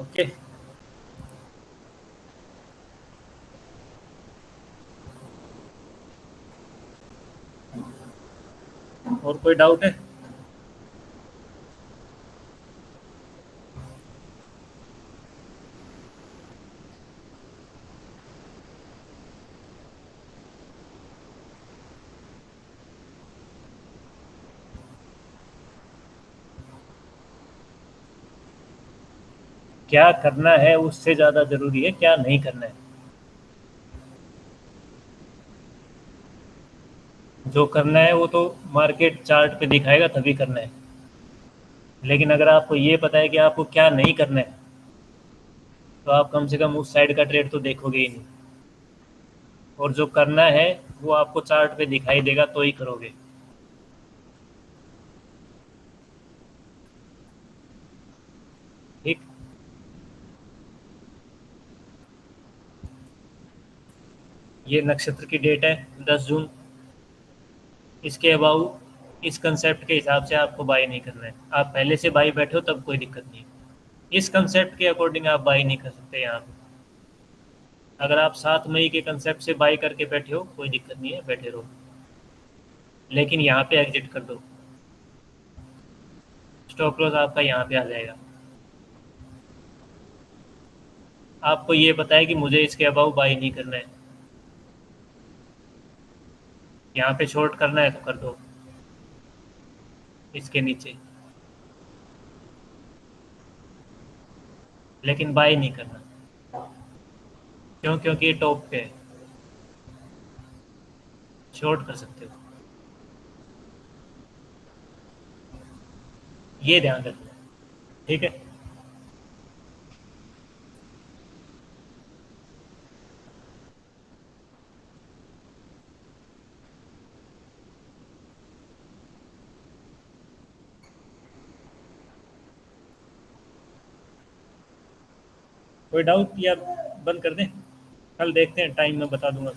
ओके। और कोई डाउट है? क्या करना है उससे ज़्यादा ज़रूरी है क्या नहीं करना है। जो करना है वो तो मार्केट चार्ट पे दिखाएगा तभी करना है। लेकिन अगर आपको ये पता है कि आपको क्या नहीं करना है तो आप कम से कम उस साइड का ट्रेड तो देखोगे ही नहीं। और जो करना है वो आपको चार्ट पे दिखाई देगा तो ही करोगे। ठीक, ये नक्षत्र की डेट है 10 जून। इसके अबाउ इस कंसेप्ट के हिसाब से आपको बाई नहीं करना है। आप पहले से बाई बैठे हो तब कोई दिक्कत नहीं है। इस कंसेप्ट के अकॉर्डिंग आप बाई नहीं कर सकते यहाँ पे। अगर आप 7 मई के कंसेप्ट से बाई करके बैठे हो कोई दिक्कत नहीं है, बैठे रहो, लेकिन यहाँ पे एग्जिट कर दो। स्टॉप लॉस आपका यहाँ पे आ जाएगा। आपको ये पता है कि मुझे इसके अबाउ बाई नहीं करना है, यहाँ पे शॉर्ट करना है तो कर दो इसके नीचे, लेकिन बाई नहीं करना। क्यों? क्योंकि ये टॉप पे है, शॉर्ट कर सकते हो, ये ध्यान रखना, ठीक है। कोई डाउट या बंद कर दें? कल देखते हैं, टाइम में बता दूंगा।